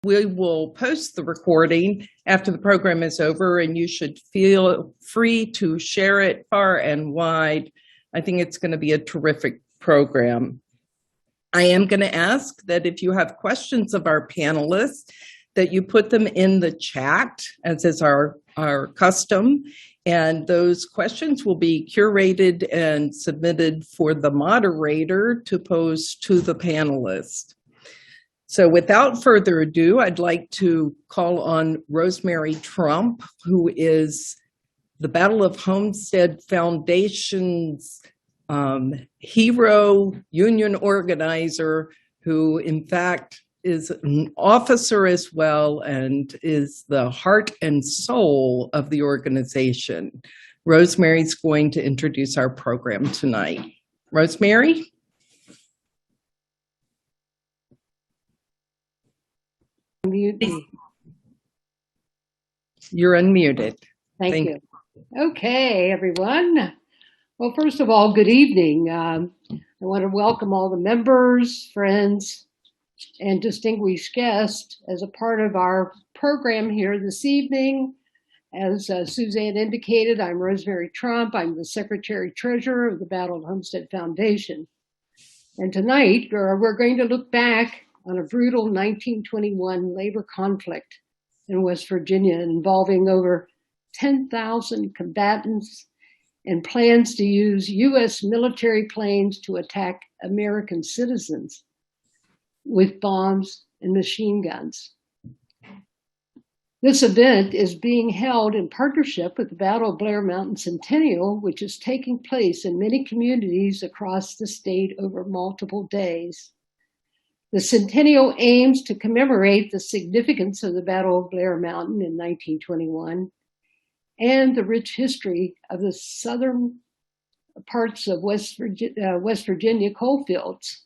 We will post the recording after the program is over, and you should feel free to share it far and wide. I think it's going to be a terrific program. I am going to ask that if you have questions of our panelists, that you put them in the chat, as is our custom. And those questions will be curated and submitted for the moderator to pose to the panelists. So without further ado, I'd like to call on Rosemary Trump, who is the Battle of Homestead Foundation's hero union organizer, who in fact is an officer as well and is the heart and soul of the organization. Rosemary's going to introduce our program tonight. Rosemary? You're unmuted. Thank you. Okay, everyone. Well, first of all, good evening. I want to welcome all the members, friends, and distinguished guests as a part of our program here this evening. As Suzanne indicated, I'm Rosemary Trump. I'm the Secretary-Treasurer of the Battle of Homestead Foundation. And tonight, we're going to look back on a brutal 1921 labor conflict in West Virginia involving over 10,000 combatants and plans to use U.S. military planes to attack American citizens with bombs and machine guns. This event is being held in partnership with the Battle of Blair Mountain Centennial, which is taking place in many communities across the state over multiple days. The Centennial aims to commemorate the significance of the Battle of Blair Mountain in 1921 and the rich history of the southern parts of West Virginia coalfields.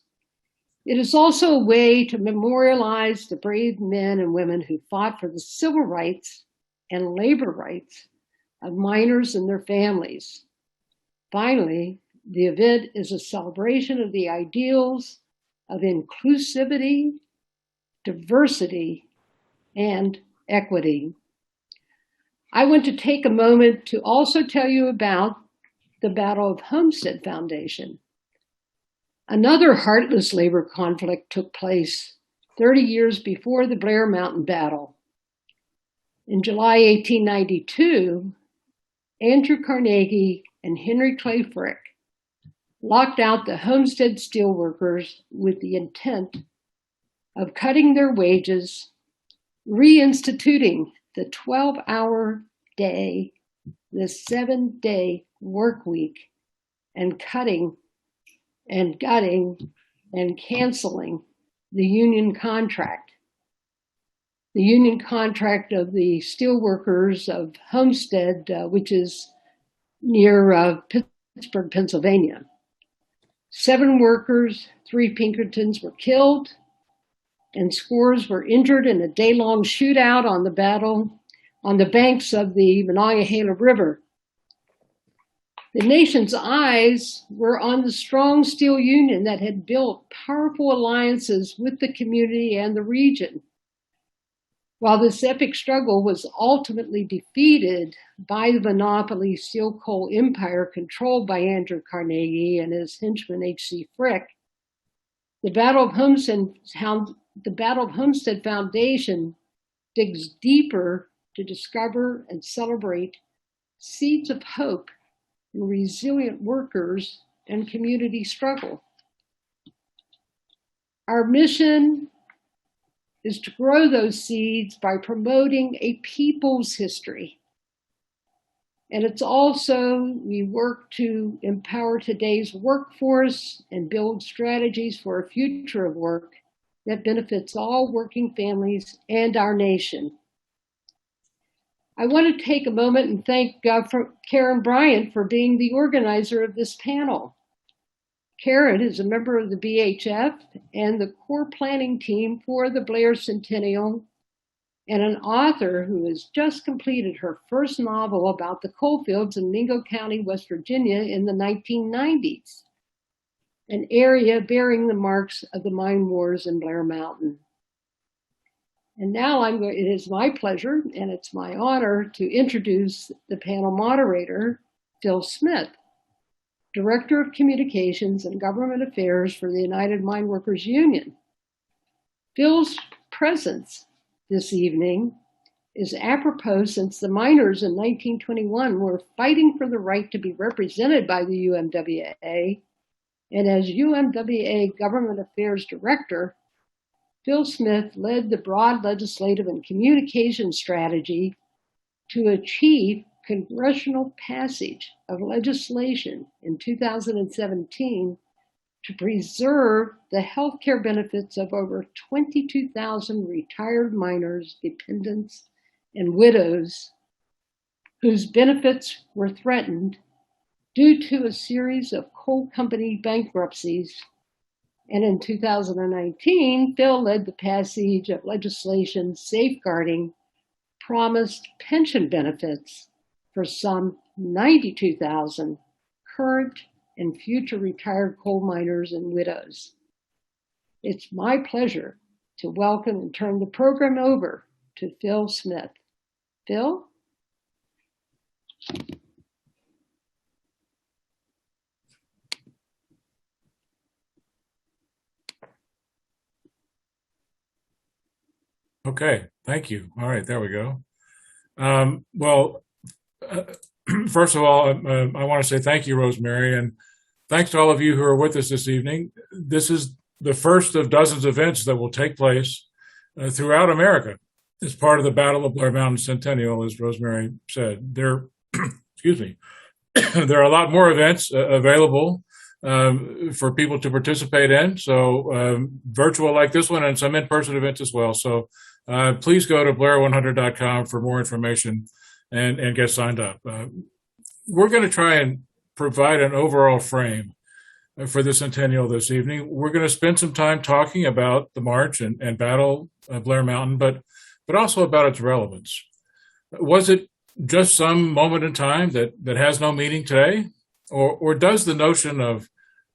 It is also a way to memorialize the brave men and women who fought for the civil rights and labor rights of miners and their families. Finally, the event is a celebration of the ideals of inclusivity, diversity, and equity. I want to take a moment to also tell you about the Battle of Homestead Foundation. Another heartless labor conflict took place 30 years before the Blair Mountain Battle. In July 1892, Andrew Carnegie and Henry Clay Frick locked out the Homestead steelworkers with the intent of cutting their wages, reinstituting the 12-hour day, the 7-day work week, and cutting and gutting and canceling the union contract. The union contract of the steelworkers of Homestead, which is near Pittsburgh, Pennsylvania. 7 workers, 3 Pinkertons were killed, and scores were injured in a day-long shootout on the banks of the Monongahela River. The nation's eyes were on the strong steel union that had built powerful alliances with the community and the region. While this epic struggle was ultimately defeated by the monopoly steel coal empire controlled by Andrew Carnegie and his henchman H.C. Frick, the Battle of Homestead Foundation digs deeper to discover and celebrate seeds of hope in resilient workers and community struggle. Our mission is to grow those seeds by promoting a people's history. And it's also, we work to empower today's workforce and build strategies for a future of work that benefits all working families and our nation. I want to take a moment and thank Karen Bryant for being the organizer of this panel. Karen is a member of the BHF and the core planning team for the Blair Centennial, and an author who has just completed her first novel about the coalfields in Mingo County, West Virginia in the 1990s, an area bearing the marks of the mine wars in Blair Mountain. And now it is my pleasure and it's my honor to introduce the panel moderator, Phil Smith, Director of Communications and Government Affairs for the United Mine Workers Union. Phil's presence this evening is apropos since the miners in 1921 were fighting for the right to be represented by the UMWA, and as UMWA Government Affairs Director, Phil Smith led the broad legislative and communication strategy to achieve congressional passage of legislation in 2017 to preserve the health care benefits of over 22,000 retired miners, dependents, and widows whose benefits were threatened due to a series of coal company bankruptcies. And in 2019, Phil led the passage of legislation safeguarding promised pension benefits for some 92,000 current and future retired coal miners and widows. It's my pleasure to welcome and turn the program over to Phil Smith. Phil? Okay, thank you. All right, there we go. First of all, I want to say thank you, Rosemary, and thanks to all of you who are with us this evening. This is the first of dozens of events that will take place throughout America as part of the Battle of Blair Mountain Centennial, as Rosemary said. Excuse me, there are a lot more events available for people to participate in, so virtual like this one and some in-person events as well. So please go to blair100.com for more information and get signed up. We're going to try and provide an overall frame for the Centennial this evening. We're going to spend some time talking about the march and Battle of Blair Mountain, but also about its relevance. Was it just some moment in time that has no meaning today? Or does the notion of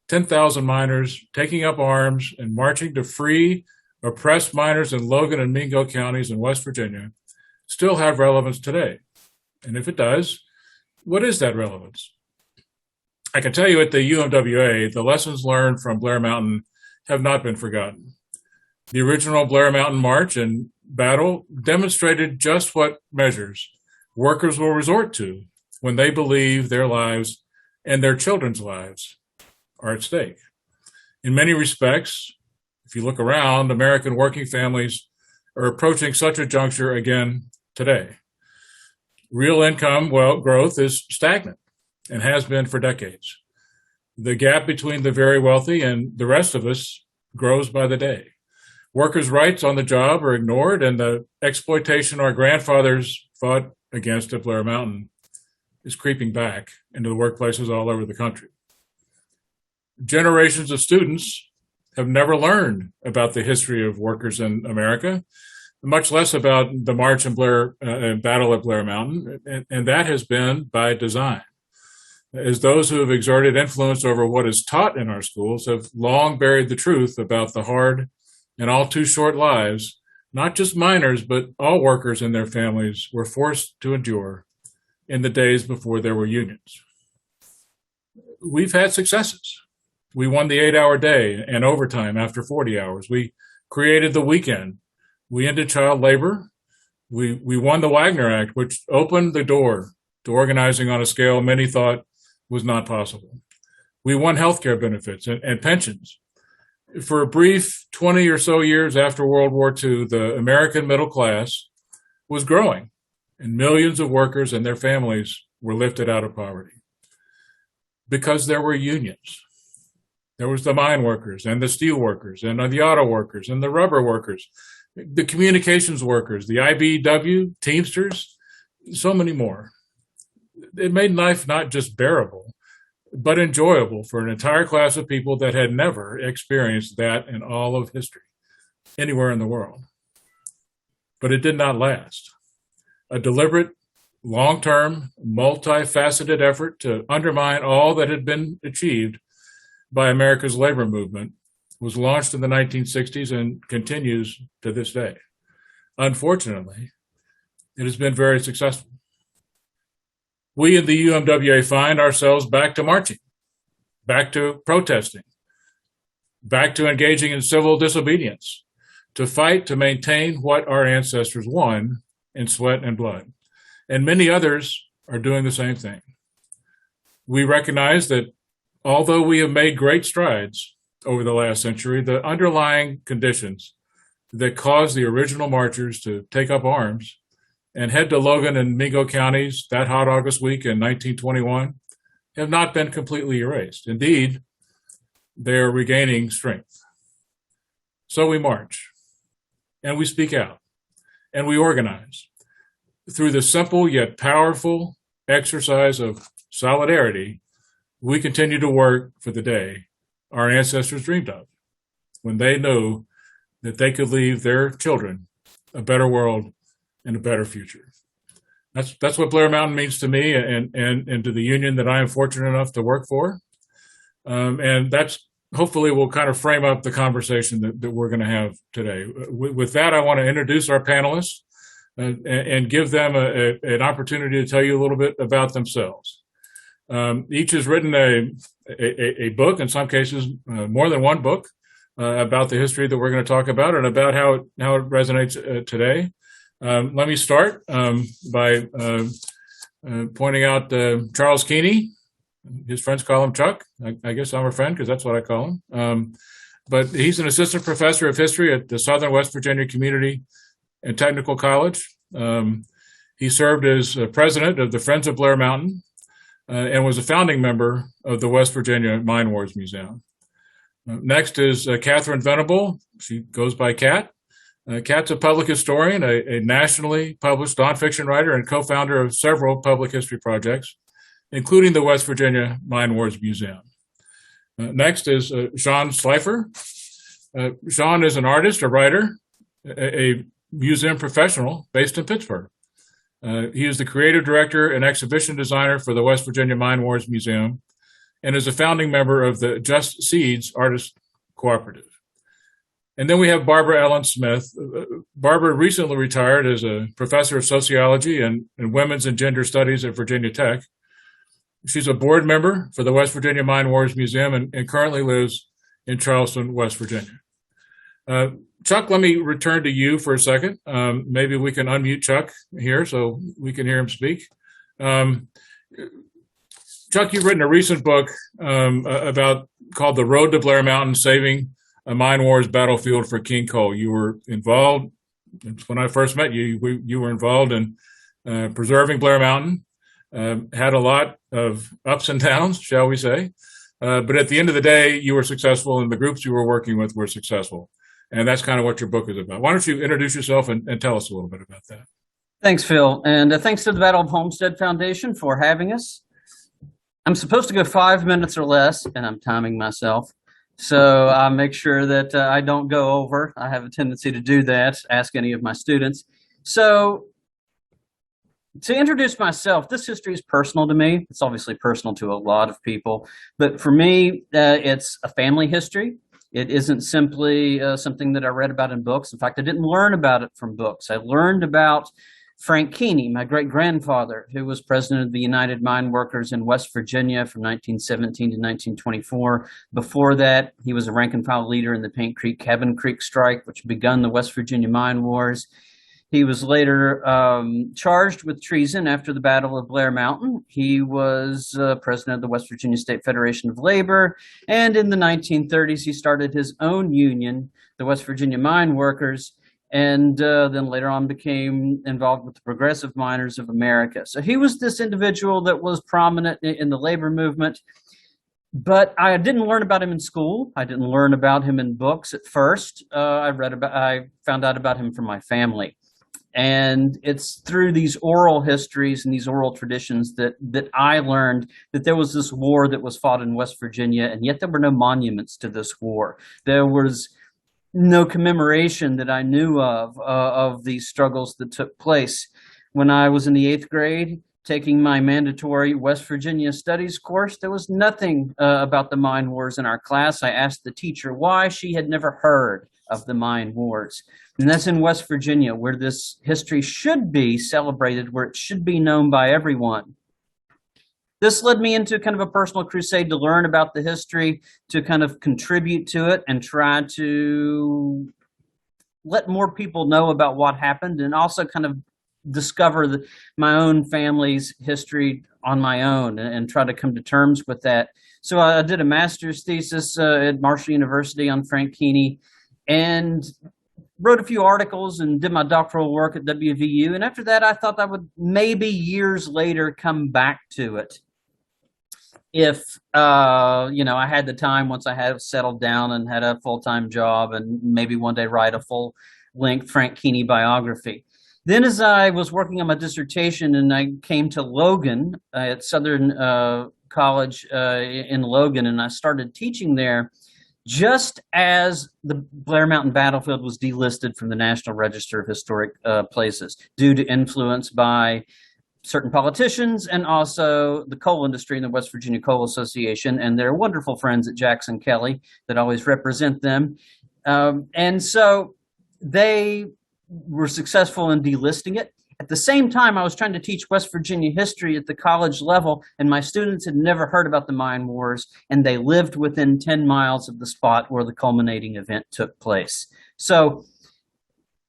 10,000 miners taking up arms and marching to free oppressed miners in Logan and Mingo counties in West Virginia still have relevance today? And if it does, what is that relevance? I can tell you at the UMWA, the lessons learned from Blair Mountain have not been forgotten. The original Blair Mountain March and battle demonstrated just what measures workers will resort to when they believe their lives and their children's lives are at stake. In many respects, if you look around, American working families are approaching such a juncture again today. Real income, growth is stagnant and has been for decades. The gap between the very wealthy and the rest of us grows by the day. Workers' rights on the job are ignored, and the exploitation our grandfathers fought against at Blair Mountain is creeping back into the workplaces all over the country. Generations of students have never learned about the history of workers in America, much less about the March and Battle of Blair Mountain, and that has been by design, as those who have exerted influence over what is taught in our schools have long buried the truth about the hard and all too short lives not just miners, but all workers and their families were forced to endure in the days before there were unions. We've had successes. We won the 8-hour day and overtime after 40 hours. We created the weekend. We ended child labor. We won the Wagner Act, which opened the door to organizing on a scale many thought was not possible. We won healthcare benefits and pensions. For a brief 20 or so years after World War II, the American middle class was growing, and millions of workers and their families were lifted out of poverty because there were unions. There was the mine workers and the steel workers and the auto workers and the rubber workers, the communications workers, the IBEW, Teamsters, so many more. It made life not just bearable, but enjoyable for an entire class of people that had never experienced that in all of history, anywhere in the world. But it did not last. A deliberate, long-term, multifaceted effort to undermine all that had been achieved by America's labor movement was launched in the 1960s and continues to this day. unfortunately, it has been very successful. We in the UMWA find ourselves back to marching, back to protesting, back to engaging in civil disobedience, to fight to maintain what our ancestors won in sweat and blood. And many others are doing the same thing. We recognize that although we have made great strides over the last century, the underlying conditions that caused the original marchers to take up arms and head to Logan and Mingo counties that hot August week in 1921 have not been completely erased. Indeed, they are regaining strength. So we march, and we speak out, and we organize. Through the simple yet powerful exercise of solidarity, we continue to work for the day our ancestors dreamed of, when they knew that they could leave their children a better world and a better future. That's what Blair Mountain means to me and to the union that I am fortunate enough to work for. And that's hopefully will kind of frame up the conversation that we're going to have today. With that, I want to introduce our panelists and give them an opportunity to tell you a little bit about themselves. Each has written a book, in some cases more than one book, about the history that we're going to talk about and about how it resonates today. Let me start by pointing out Charles Keaney. His friends call him Chuck. I guess I'm a friend because that's what I call him. But he's an assistant professor of history at the Southern West Virginia Community and Technical College. He served as president of the Friends of Blair Mountain and was a founding member of the West Virginia Mine Wars Museum. Next is Catherine Venable. She goes by Cat. Kat's a public historian, a nationally published nonfiction writer, and co-founder of several public history projects, including the West Virginia Mine Wars Museum. Next is Sean Schleifer. Sean is an artist, a writer, a museum professional based in Pittsburgh. He is the creative director and exhibition designer for the West Virginia Mine Wars Museum and is a founding member of the Just Seeds Artist Cooperative. And then we have Barbara Ellen Smith. Barbara recently retired as a professor of sociology and women's and gender studies at Virginia Tech. She's a board member for the West Virginia Mine Wars Museum and currently lives in Charleston, West Virginia. Chuck, let me return to you for a second. Maybe we can unmute Chuck here so we can hear him speak. Chuck, you've written a recent book called The Road to Blair Mountain, Saving a Mine Wars Battlefield for King Coal. You were involved, when I first met you, you were involved in preserving Blair Mountain, had a lot of ups and downs, shall we say. But at the end of the day, you were successful and the groups you were working with were successful. And that's kind of what your book is about. Why don't you introduce yourself and tell us a little bit about that? Thanks, Phil. And thanks to the Battle of Homestead Foundation for having us. I'm supposed to go 5 minutes or less, and I'm timing myself. So I make sure that I don't go over. I have a tendency to do that, ask any of my students. So to introduce myself, this history is personal to me. It's obviously personal to a lot of people. But for me, it's a family history. It isn't simply something that I read about in books. In fact, I didn't learn about it from books. I learned about Frank Keaney, my great-grandfather, who was president of the United Mine Workers in West Virginia from 1917 to 1924. Before that, he was a rank-and-file leader in the Paint Creek, Cabin Creek strike, which begun the West Virginia Mine Wars. He was later charged with treason after the Battle of Blair Mountain. He was president of the West Virginia State Federation of Labor, and in the 1930s, he started his own union, the West Virginia Mine Workers, and then later on became involved with the Progressive Miners of America. So he was this individual that was prominent in the labor movement, but I didn't learn about him in school. I didn't learn about him in books at first. I found out about him from my family. And it's through these oral histories and these oral traditions that I learned that there was this war that was fought in West Virginia, and yet there were no monuments to this war. There was no commemoration that I knew of these struggles that took place. When I was in the 8th grade, taking my mandatory West Virginia studies course, there was nothing about the mine wars in our class. I asked the teacher why. She had never heard of the mine wars. And that's in West Virginia, where this history should be celebrated, where it should be known by everyone. This led me into kind of a personal crusade to learn about the history, to kind of contribute to it and try to let more people know about what happened, and also kind of discover my own family's history on my own and try to come to terms with that. So I did a master's thesis at Marshall University on Frank Keaney, and wrote a few articles and did my doctoral work at WVU. And after that, I thought I would maybe years later come back to it if I had the time, once I had settled down and had a full-time job, and maybe one day write a full-length Frank Keaney biography. Then as I was working on my dissertation and I came to Logan at Southern College in Logan, and I started teaching there just as the Blair Mountain battlefield was delisted from the National Register of Historic Places due to influence by certain politicians and also the coal industry and the West Virginia Coal Association and their wonderful friends at Jackson Kelly that always represent them. And so they were successful in delisting it. At the same time, I was trying to teach West Virginia history at the college level, and my students had never heard about the mine wars, and they lived within 10 miles of the spot where the culminating event took place. So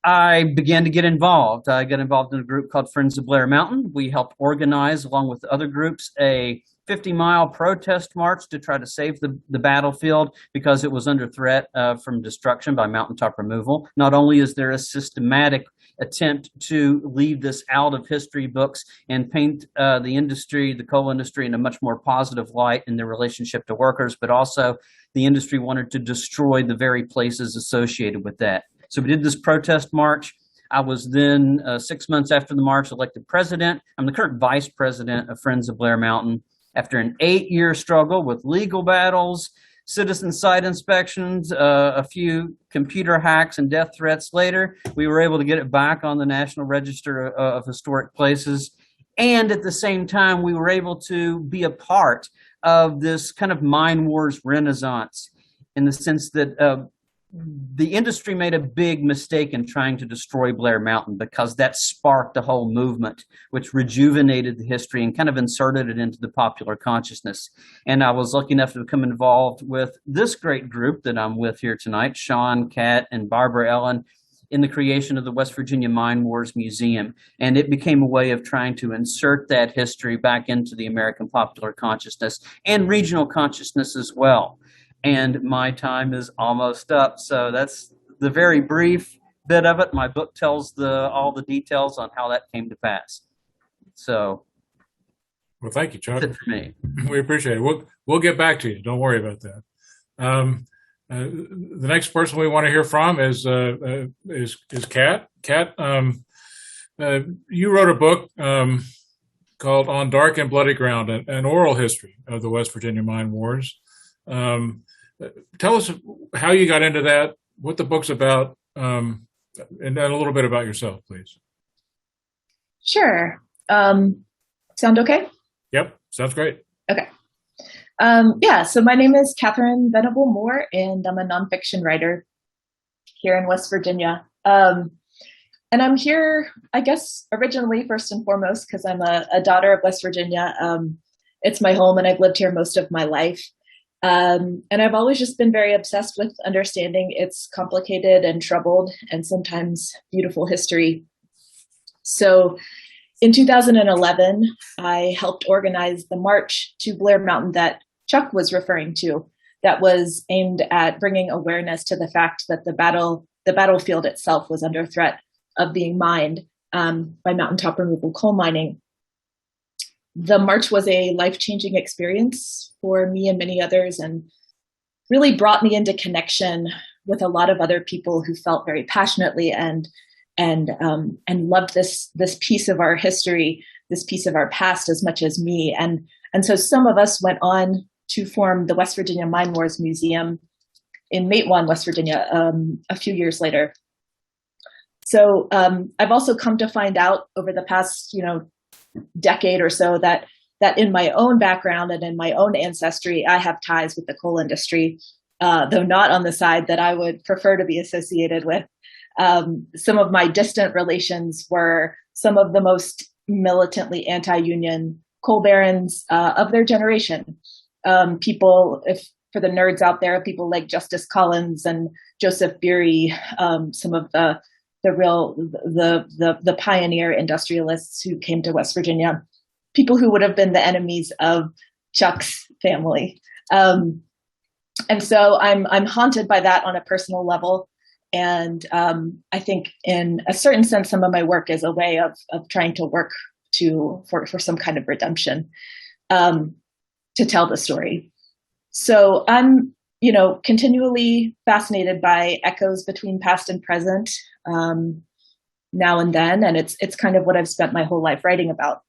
I began to get involved. I got involved in a group called Friends of Blair Mountain. We helped organize, along with other groups, a 50-mile protest march to try to save the battlefield because it was under threat from destruction by mountaintop removal. Not only is there a systematic attempt to leave this out of history books and paint the industry, the coal industry, in a much more positive light in their relationship to workers, but also the industry wanted to destroy the very places associated with that. So we did this protest march. I was then, 6 months after the march, elected president. I'm the current vice president of Friends of Blair Mountain. After an 8-year struggle with legal battles, citizen site inspections, a few computer hacks and death threats later, we were able to get it back on the National Register of Historic Places. And at the same time, we were able to be a part of this kind of mine wars renaissance, in the sense that the industry made a big mistake in trying to destroy Blair Mountain, because that sparked a whole movement which rejuvenated the history and kind of inserted it into the popular consciousness. And I was lucky enough to become involved with this great group that I'm with here tonight, Sean, Kat, and Barbara Ellen, in the creation of the West Virginia Mine Wars Museum. And it became a way of trying to insert that history back into the American popular consciousness and regional consciousness as well. And my time is almost up. So that's the very brief bit of it. My book tells all the details on how that came to pass. So, well, thank you, Chuck. That's it for me. We appreciate it. We'll get back to you. Don't worry about that. The next person we want to hear from is Kat. Kat, you wrote a book called "On Dark and Bloody Ground: An Oral History of the West Virginia Mine Wars." Tell us how you got into that, what the book's about, and then a little bit about yourself, please. Sure. Sound okay? Yep, sounds great. Okay. So my name is Catherine Venable Moore, and I'm a nonfiction writer here in West Virginia. And I'm here, I guess, originally, first and foremost, because I'm a daughter of West Virginia. It's my home, and I've lived here most of my life. And I've always just been very obsessed with understanding its complicated and troubled and sometimes beautiful history. So in 2011, I helped organize the march to Blair Mountain that Chuck was referring to, that was aimed at bringing awareness to the fact that the battlefield itself was under threat of being mined by mountaintop removal coal mining. The march was a life-changing experience for me and many others, and really brought me into connection with a lot of other people who felt very passionately and loved this piece of our history, this piece of our past as much as me. And so some of us went on to form the West Virginia Mine Wars Museum in Matewan, West Virginia, a few years later. So I've also come to find out over the past, decade or so that in my own background and in my own ancestry, I have ties with the coal industry. though not on the side that I would prefer to be associated with. Some of my distant relations were some of the most militantly anti-union coal barons of their generation. People, if for the nerds out there, people like Justice Collins and Joseph Beery, some of the pioneer industrialists who came to West Virginia, people who would have been the enemies of Chuck's family. And so I'm haunted by that on a personal level. And I think in a certain sense, some of my work is a way of trying to work for some kind of redemption, to tell the story. So I'm, continually fascinated by echoes between past and present, now and then. And it's kind of what I've spent my whole life writing about.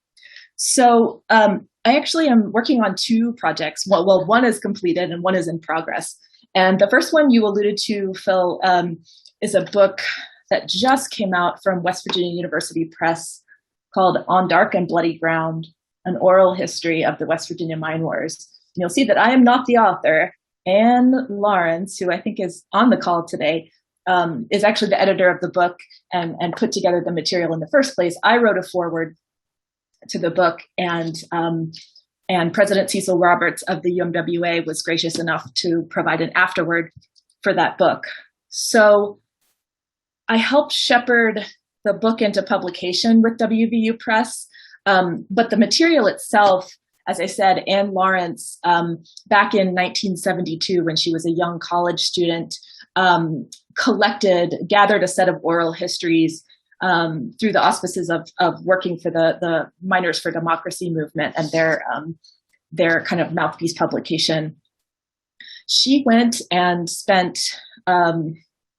So I actually am working on two projects. Well, one is completed and one is in progress. And the first one you alluded to, Phil, is a book that just came out from West Virginia University Press called On Dark and Bloody Ground, An Oral History of the West Virginia Mine Wars. And you'll see that I am not the author. Anne Lawrence, who I think is on the call today, is actually the editor of the book and put together the material in the first place. I wrote a foreword to the book, and President Cecil Roberts of the UMWA was gracious enough to provide an afterword for that book. So I helped shepherd the book into publication with WVU Press, but the material itself, as I said, Anne Lawrence, back in 1972, when she was a young college student, gathered a set of oral histories through the auspices of working for the Miners for Democracy movement and their kind of mouthpiece publication. She went and spent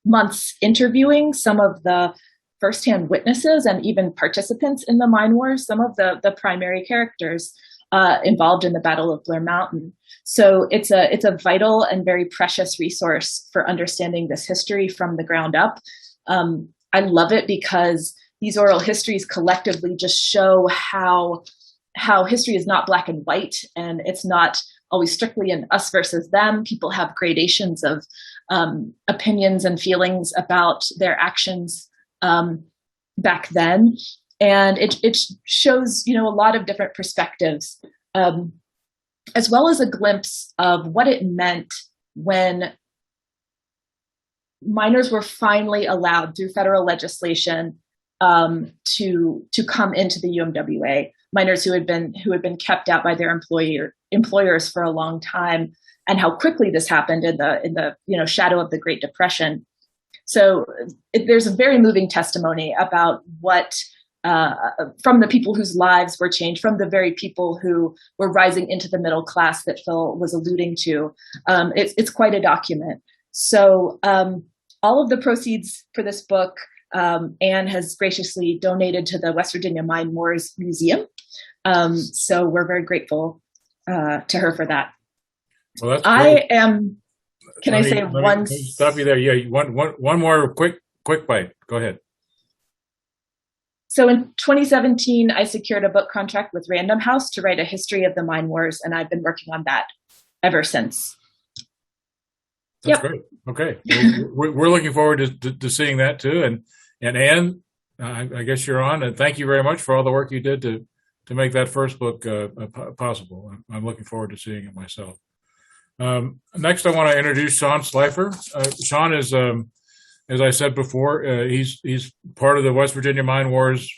months interviewing some of the firsthand witnesses and even participants in the mine wars, some of the primary characters involved in the Battle of Blair Mountain. So it's a vital and very precious resource for understanding this history from the ground up. I love it because these oral histories collectively just show how history is not black and white, and it's not always strictly an us versus them. People have gradations of opinions and feelings about their actions back then. And it shows, a lot of different perspectives, as well as a glimpse of what it meant when miners were finally allowed through federal legislation to come into the UMWA. Miners who had been kept out by their employers for a long time, and how quickly this happened in the shadow of the Great Depression. So there's a very moving testimony about what. From the people whose lives were changed, from the very people who were rising into the middle class that Phil was alluding to. It's quite a document. So all of the proceeds for this book, Anne has graciously donated to the West Virginia Mine Wars Museum. So we're very grateful to her for that. Well, that's great. Can I say one? Stop you there. Yeah, one more quick bite. Go ahead. So in 2017, I secured a book contract with Random House to write a history of the mine wars, and I've been working on that ever since. That's great. Okay, we're looking forward to seeing that too. And Anne, I guess you're on, and thank you very much for all the work you did to make that first book possible. I'm looking forward to seeing it myself. Next, I want to introduce Sean Schleifer. Sean is. As I said before, he's part of the West Virginia Mine Wars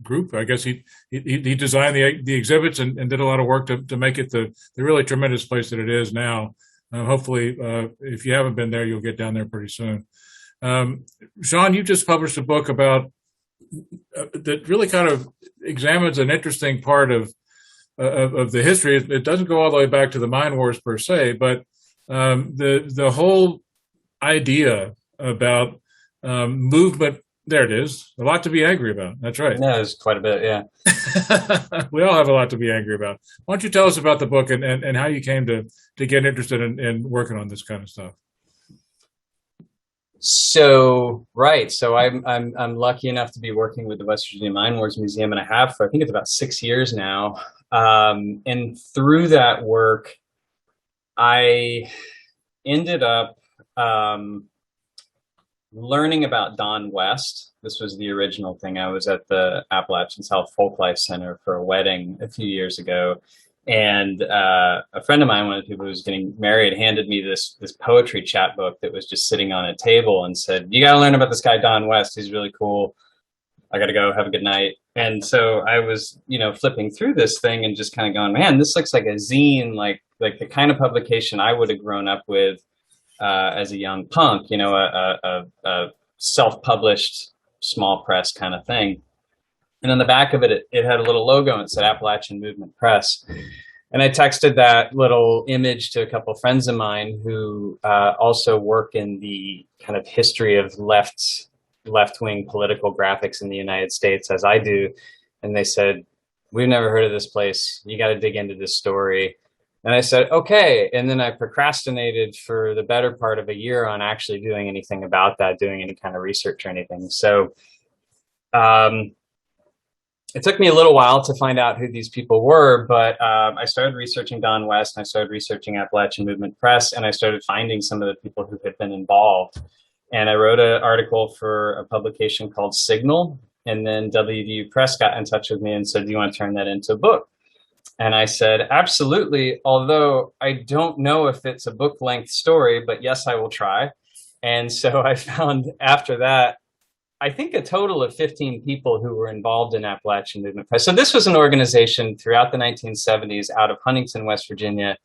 group. I guess he designed the exhibits and did a lot of work to make it the really tremendous place that it is now. Hopefully, if you haven't been there, you'll get down there pretty soon. Sean, you just published a book about that really kind of examines an interesting part of the history. It doesn't go all the way back to the mine wars per se, but the whole idea about movement. There it is. A lot to be angry about. That's right. Yeah, there's quite a bit. Yeah. We all have a lot to be angry about. Why don't you tell us about the book and how you came to get interested in working on this kind of stuff? So I'm lucky enough to be working with the West Virginia Mine Wars Museum, and I have for I think it's about 6 years now. And through that work, I ended up learning about Don West. This was the original thing. I was at the Appalachian South Folklife Center for a wedding a few years ago. And a friend of mine, one of the people who was getting married, handed me this poetry chapbook that was just sitting on a table and said, "You got to learn about this guy, Don West. He's really cool. I got to go. Have a good night." And so I was, flipping through this thing and just kind of going, man, this looks like a zine, like the kind of publication I would have grown up with as a young punk, a self-published small press kind of thing. And on the back of it, it had a little logo and it said Appalachian Movement Press. And I texted that little image to a couple of friends of mine who also work in the kind of history of left-wing political graphics in the United States, as I do. And they said, "We've never heard of this place. You got to dig into this story." And I said, okay. And then I procrastinated for the better part of a year on actually doing anything about that, doing any kind of research or anything. So it took me a little while to find out who these people were, but I started researching Don West, and I started researching Appalachian Movement Press, and I started finding some of the people who had been involved. And I wrote an article for a publication called Signal, and then WVU Press got in touch with me and said, "Do you want to turn that into a book?" And I said, absolutely, although I don't know if it's a book-length story, but yes, I will try. And so I found after that, I think a total of 15 people who were involved in Appalachian Movement Press. So this was an organization throughout the 1970s out of Huntington, West Virginia,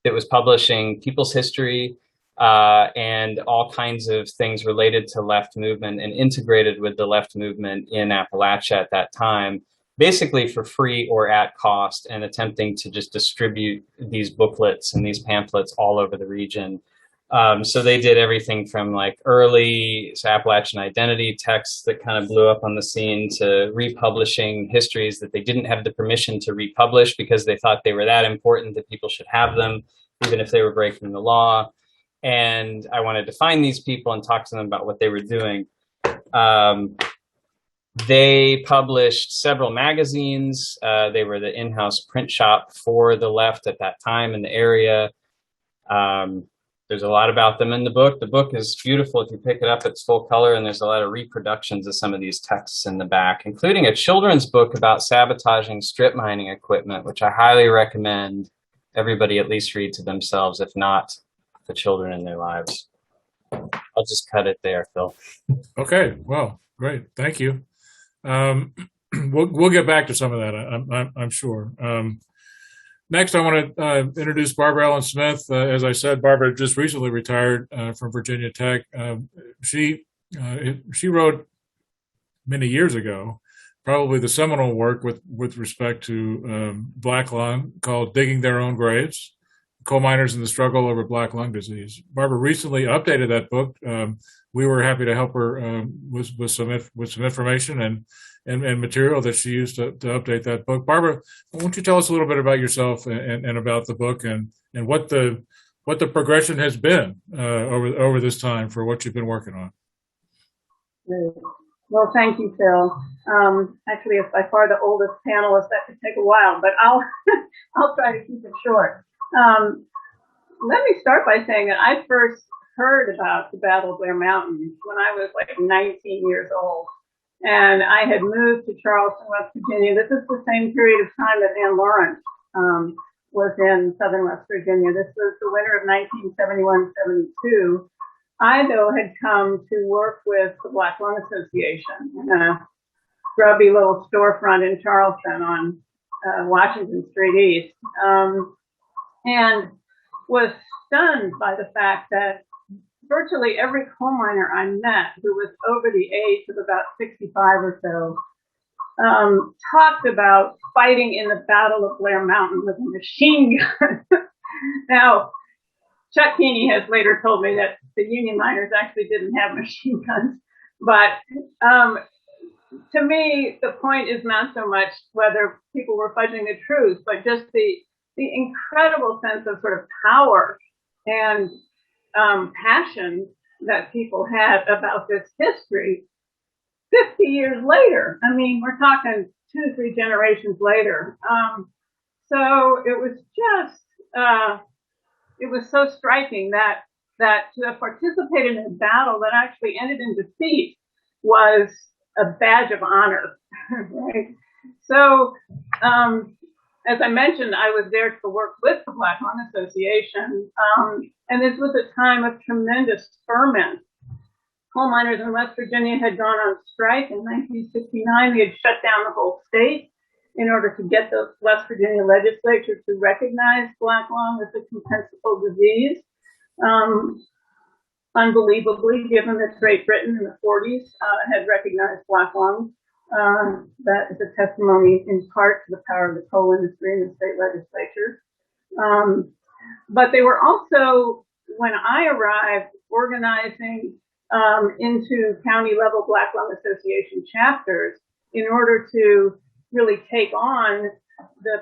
that was publishing people's history and all kinds of things related to left movement and integrated with the left movement in Appalachia at that time, basically for free or at cost, and attempting to just distribute these booklets and these pamphlets all over the region. So they did everything from like early Appalachian identity texts that kind of blew up on the scene to republishing histories that they didn't have the permission to republish because they thought they were that important that people should have them, even if they were breaking the law. And I wanted to find these people and talk to them about what they were doing. They published several magazines. They were the in-house print shop for the left at that time in the area. There's a lot about them in the book. The book is beautiful. If you pick it up, it's full color, and there's a lot of reproductions of some of these texts in the back, including a children's book about sabotaging strip mining equipment, which I highly recommend everybody at least read to themselves, if not the children in their lives. I'll just cut it there, Phil. Okay, well, great. Thank you. We'll get back to some of that, I'm sure. Next, I want to introduce Barbara Ellen Smith. As I said, Barbara just recently retired from Virginia Tech. She wrote many years ago, probably the seminal work with respect to black lung, called "Digging Their Own Graves: Coal Miners in the Struggle Over Black Lung Disease." Barbara recently updated that book. We were happy to help her with some information and material that she used to update that book. Barbara, why don't you tell us a little bit about yourself and about the book and what the progression has been over this time for what you've been working on? Well, thank you, Phil. Actually, as by far the oldest panelist, that could take a while, but I'll try to keep it short. Let me start by saying that I first heard about the Battle of Blair Mountain when I was like 19 years old. And I had moved to Charleston, West Virginia. This is the same period of time that Ann Lawrence was in southern West Virginia. This was the winter of 1971-72. I, though, had come to work with the Black Lung Association in a grubby little storefront in Charleston on Washington Street East, and was stunned by the fact that virtually every coal miner I met who was over the age of about 65 or so talked about fighting in the Battle of Blair Mountain with a machine gun. Now, Chuck Keaney has later told me that the Union miners actually didn't have machine guns, but to me, the point is not so much whether people were fudging the truth, but just the incredible sense of sort of power and passion that people had about this history 50 years later. I mean, we're talking 2-3 generations later. So it was just it was so striking that to have participated in a battle that actually ended in defeat was a badge of honor. Right? So, as I mentioned, I was there to work with the Black Lung Association, and this was a time of tremendous ferment. Coal miners in West Virginia had gone on strike in 1969. They had shut down the whole state in order to get the West Virginia legislature to recognize Black lung as a compensable disease. Unbelievably, given that Great Britain in the 40s had recognized Black lung, that is a testimony in part to the power of the coal industry in the state legislature. But they were also, when I arrived, organizing into county level Black Lung Association chapters in order to really take on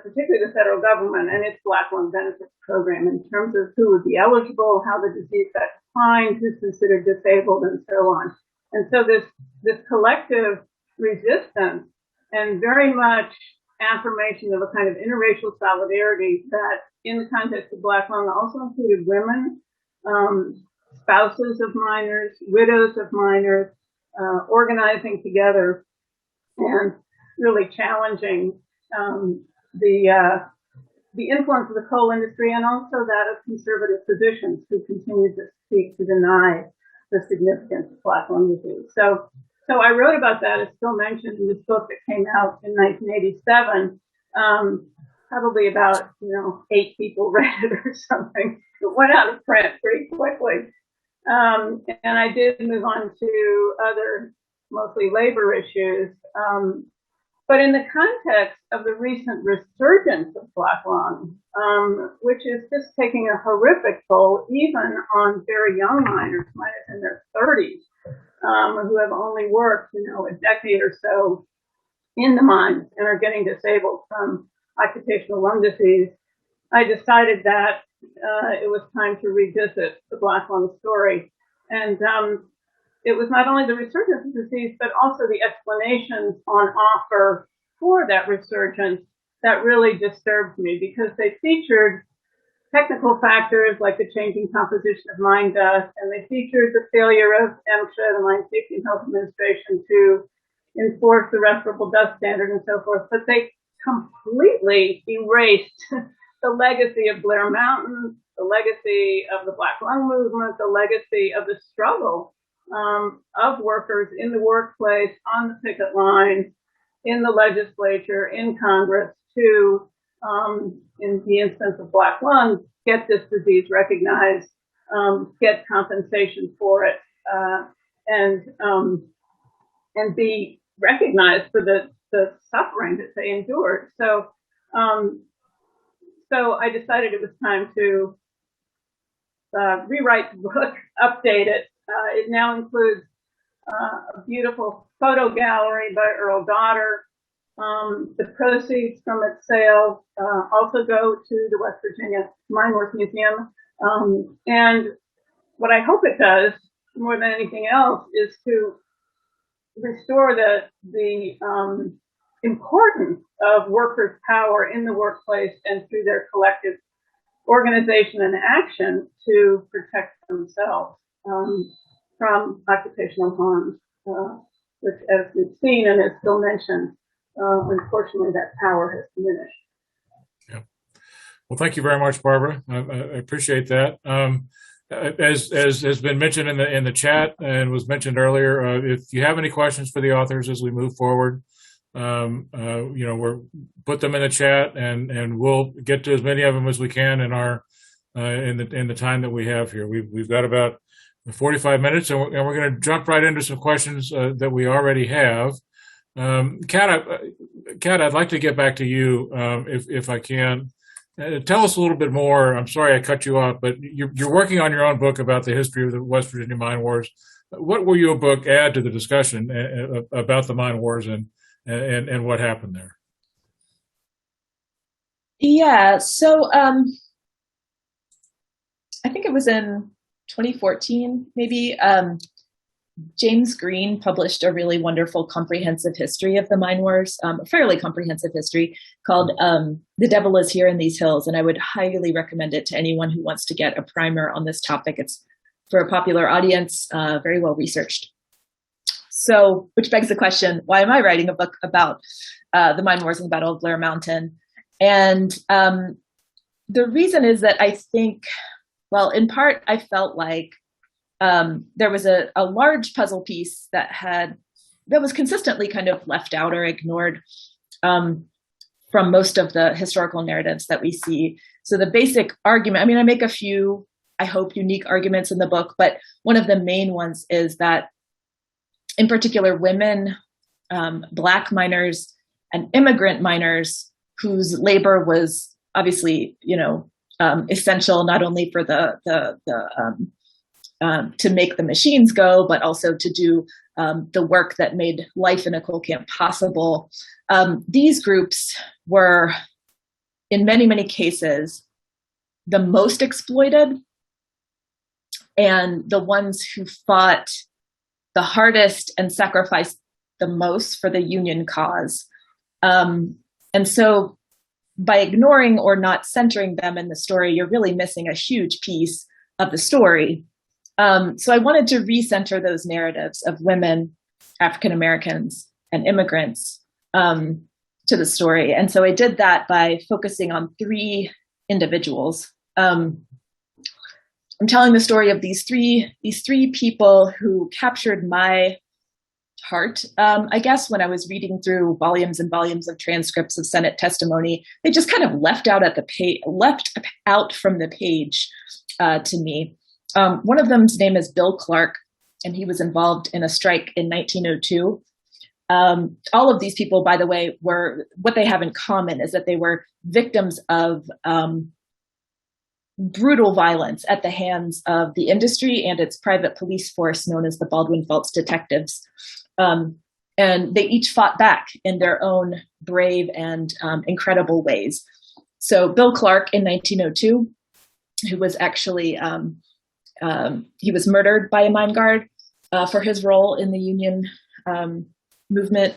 particularly the federal government and its Black lung benefits program in terms of who would be eligible, how the disease got defined, who's considered disabled, and so on. And so this collective resistance and very much affirmation of a kind of interracial solidarity that in the context of Black lung also included women, spouses of miners, widows of miners, organizing together and really challenging the influence of the coal industry and also that of conservative physicians who continue to seek to deny the significance of Black lung disease. So I wrote about that. It's still mentioned in this book that came out in 1987. Probably about 8 people read it or something. It went out of print pretty quickly. And I did move on to other mostly labor issues. But in the context of the recent resurgence of Black lung, which is just taking a horrific toll even on very young miners in their 30s, who have only worked, a decade or so in the mines and are getting disabled from occupational lung disease, I decided that it was time to revisit the Black lung story. And it was not only the resurgence of disease, but also the explanations on offer for that resurgence that really disturbed me because they featured technical factors like the changing composition of mine dust, and they featured the failure of MSHA, the Mine Safety and Health Administration, to enforce the respirable dust standard and so forth. But they completely erased the legacy of Blair Mountain, the legacy of the Black lung movement, the legacy of the struggle of workers in the workplace, on the picket line, in the legislature, in Congress, to, in the instance of Black lung, get this disease recognized, get compensation for it, and be recognized for the suffering that they endured. So I decided it was time to rewrite the book, update it. It now includes a beautiful photo gallery by Earl Dotter. The proceeds from its sale also go to the West Virginia Mine Work Museum. And what I hope it does, more than anything else, is to restore the importance of workers' power in the workplace and through their collective organization and action to protect themselves from occupational harms, which, as we've seen and is still mentioned, unfortunately, that power has diminished. Yeah. Well, thank you very much, Barbara. I appreciate that. As has been mentioned in the chat and was mentioned earlier, if you have any questions for the authors as we move forward, we're put them in the chat and we'll get to as many of them as we can in our in the time that we have here. We've got about 45 minutes, and we're going to jump right into some questions that we already have. Kat, I'd like to get back to you if I can. Tell us a little bit more. I'm sorry I cut you off, but you're working on your own book about the history of the West Virginia mine wars. What will your book add to the discussion about the mine wars and what happened there? Yeah, so I think it was in 2014, maybe, James Green published a really wonderful comprehensive history of the mine wars, a fairly comprehensive history called The Devil is Here in These Hills. And I would highly recommend it to anyone who wants to get a primer on this topic. It's for a popular audience, very well researched. So, which begs the question, why am I writing a book about the mine wars and the Battle of Blair Mountain? And the reason is that I think, well, in part, I felt like there was a large puzzle piece that was consistently kind of left out or ignored from most of the historical narratives that we see. So the basic argument, I mean, I make a few, I hope, unique arguments in the book, but one of the main ones is that, in particular, women, Black miners, and immigrant miners whose labor was obviously, essential not only for to make the machines go, but also to do the work that made life in a coal camp possible. These groups were, in many, many cases, the most exploited and the ones who fought the hardest and sacrificed the most for the union cause. And so by ignoring or not centering them in the story, you're really missing a huge piece of the story. So I wanted to recenter those narratives of women, African Americans, and immigrants to the story. And so I did that by focusing on three individuals. I'm telling the story of these three people who captured my heart. I guess when I was reading through volumes and volumes of transcripts of Senate testimony, they just kind of left out from the page to me. One of them's name is Bill Clark, and he was involved in a strike in 1902. All of these people, by the way, what they have in common is that they were victims of brutal violence at the hands of the industry and its private police force known as the Baldwin-Felts Detectives. And they each fought back in their own brave and incredible ways. So Bill Clark in 1902, who was actually, he was murdered by a mine guard for his role in the union movement.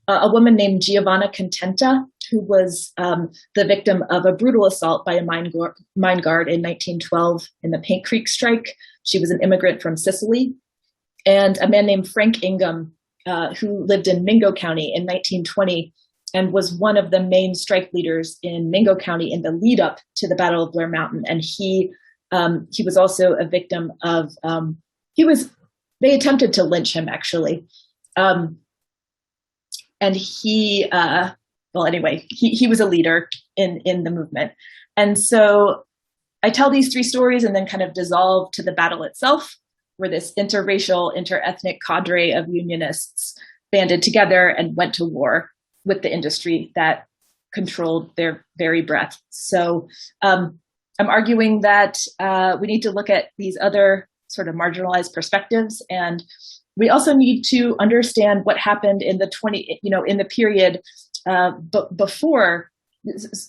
A woman named Giovanna Contenta, who was the victim of a brutal assault by a mine guard in 1912 in the Paint Creek strike. She was an immigrant from Sicily. And a man named Frank Ingham, who lived in Mingo County in 1920 and was one of the main strike leaders in Mingo County in the lead up to the Battle of Blair Mountain. And he was also a victim of, they attempted to lynch him actually. And he was a leader in the movement. And so I tell these three stories and then kind of dissolve to the battle itself, where this interracial, interethnic cadre of unionists banded together and went to war with the industry that controlled their very breath. So I'm arguing that we need to look at these other sort of marginalized perspectives, and we also need to understand what happened in the period before,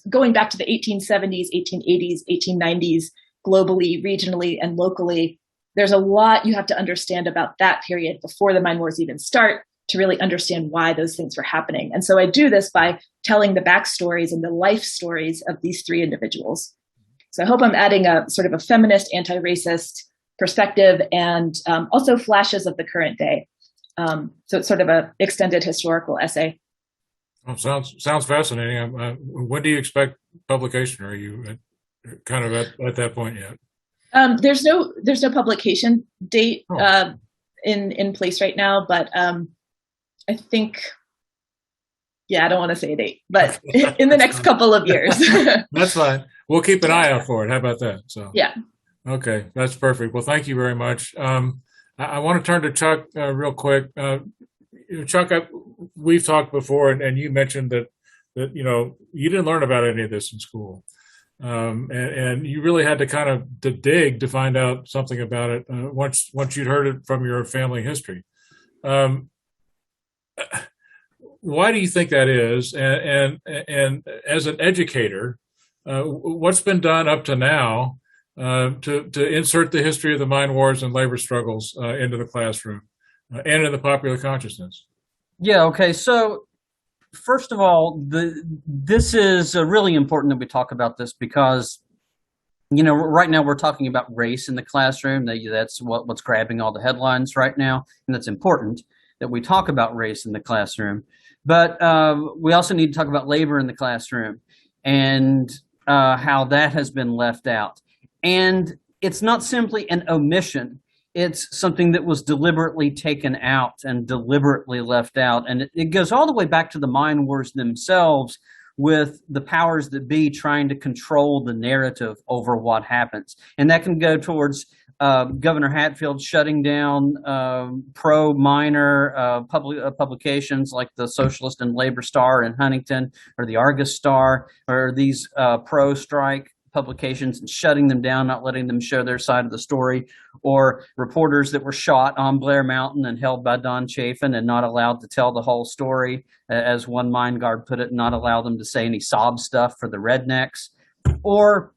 going back to the 1870s, 1880s, 1890s, globally, regionally, and locally. There's a lot you have to understand about that period before the mine wars even start to really understand why those things were happening. And so I do this by telling the backstories and the life stories of these three individuals. So I hope I'm adding a sort of a feminist, anti-racist perspective and also flashes of the current day. So it's sort of an extended historical essay. Oh, sounds fascinating. When do you expect publication? Are you kind of at that point yet? There's no publication date in place right now, but I think, I don't want to say a date, but in the next couple of years. That's fine. We'll keep an eye out for it. How about that? So yeah. Okay, that's perfect. Well, thank you very much. I want to turn to Chuck real quick. Chuck, we've talked before, and you mentioned that you didn't learn about any of this in school. And you really had to kind of dig to find out something about it once you'd heard it from your family history. Why do you think that is? And as an educator, what's been done up to now to insert the history of the mine wars and labor struggles into the classroom? and in the popular consciousness. Yeah, okay. So first of all, this is really important that we talk about this because, you know, right now we're talking about race in the classroom. That's what's grabbing all the headlines right now, and that's important that we talk about race in the classroom. But we also need to talk about labor in the classroom and how that has been left out. And it's not simply an omission. It's something that was deliberately taken out and deliberately left out. And it goes all the way back to the mine wars themselves, with the powers that be trying to control the narrative over what happens. And that can go towards Governor Hatfield shutting down pro-miner publications like the Socialist and Labor Star in Huntington, or the Argus Star, or these pro-strike publications, and shutting them down, not letting them show their side of the story, or reporters that were shot on Blair Mountain and held by Don Chafin and not allowed to tell the whole story, as one mine guard put it, not allow them to say any sob stuff for the rednecks. Or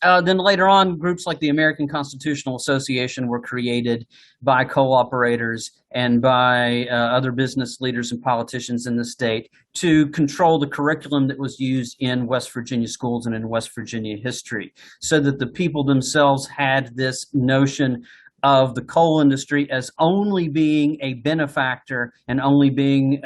then later on, groups like the American Constitutional Association were created by co-operators and by other business leaders and politicians in the state to control the curriculum that was used in West Virginia schools and in West Virginia history, so that the people themselves had this notion of the coal industry as only being a benefactor and only being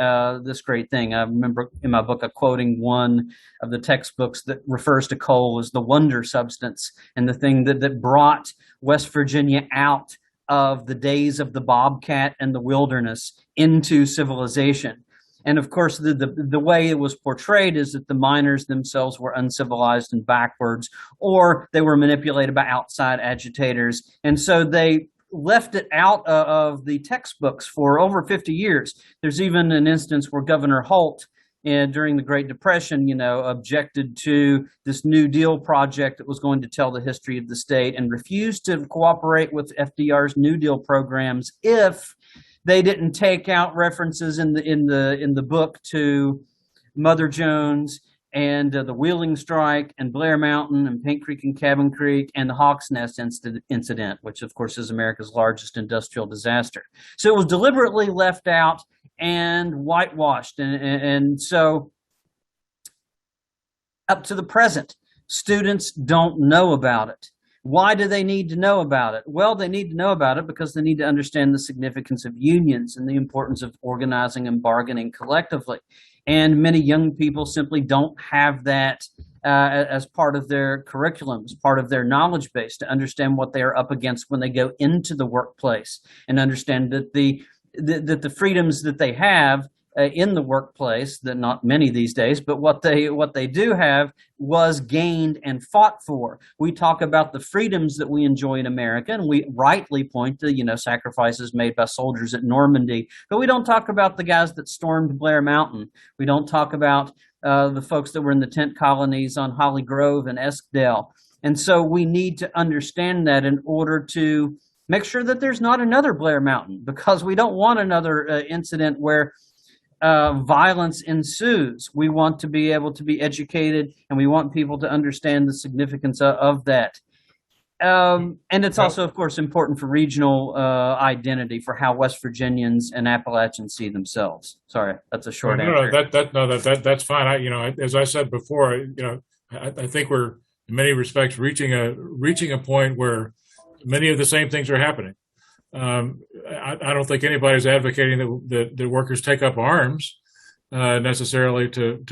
this great thing. I remember in my book quoting one of the textbooks that refers to coal as the wonder substance and the thing that brought West Virginia out of the days of the bobcat and the wilderness into civilization. And of course, the way it was portrayed is that the miners themselves were uncivilized and backwards, or they were manipulated by outside agitators. And so they left it out of the textbooks for over 50 years. There's even an instance where Governor Holt, during the Great Depression, objected to this New Deal project that was going to tell the history of the state, and refused to cooperate with FDR's New Deal programs if they didn't take out references in the book to Mother Jones and the Wheeling Strike and Blair Mountain and Paint Creek and Cabin Creek and the Hawks Nest incident, which of course is America's largest industrial disaster. So it was deliberately left out and whitewashed. And so up to the present, students don't know about it. Why do they need to know about it? Well, they need to know about it because they need to understand the significance of unions and the importance of organizing and bargaining collectively. And many young people simply don't have that as part of their curriculum, as part of their knowledge base, to understand what they are up against when they go into the workplace, and understand that the freedoms that they have in the workplace, that not many these days, but what they do have was gained and fought for. We talk about the freedoms that we enjoy in America, and we rightly point to, sacrifices made by soldiers at Normandy, but we don't talk about the guys that stormed Blair Mountain. We don't talk about the folks that were in the tent colonies on Holly Grove and Eskdale. And so we need to understand that in order to make sure that there's not another Blair Mountain, because we don't want another incident where violence ensues. We want to be able to be educated, and we want people to understand the significance of that. And it's also, of course, important for regional identity, for how West Virginians and Appalachians see themselves. Sorry, that's a short answer. That's fine. As I said before, I think we're in many respects reaching a point where many of the same things are happening. I don't think anybody's advocating that workers take up arms necessarily to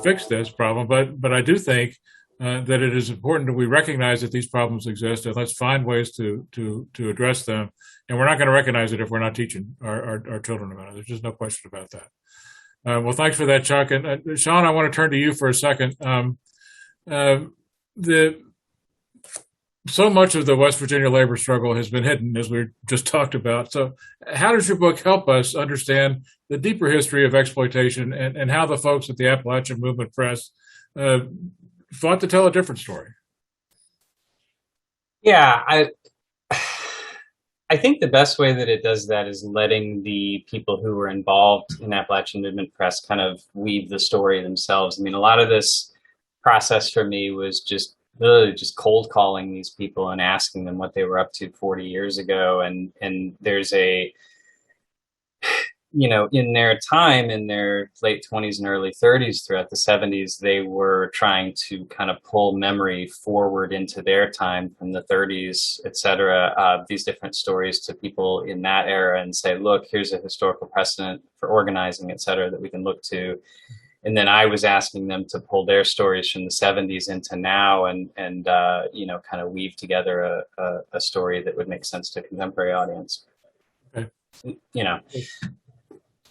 fix this problem, but I do think that it is important that we recognize that these problems exist, and let's find ways to address them. And we're not going to recognize it if we're not teaching our children about it. There's just no question about that. Well, thanks for that, Chuck. And Sean, I want to turn to you for a second. So much of the West Virginia labor struggle has been hidden, as we just talked about. So how does your book help us understand the deeper history of exploitation and how the folks at the Appalachian Movement Press fought to tell a different story? Yeah, I think the best way that it does that is letting the people who were involved in Appalachian Movement Press kind of weave the story themselves. I mean, a lot of this process for me was just cold calling these people and asking them what they were up to 40 years ago. And there's a in their time, in their late 20s and early 30s throughout the 70s, they were trying to kind of pull memory forward into their time from the 30s, et cetera, these different stories to people in that era and say, look, here's a historical precedent for organizing, et cetera, that we can look to. And then I was asking them to pull their stories from the 70s into now and kind of weave together a story that would make sense to a contemporary audience. Okay.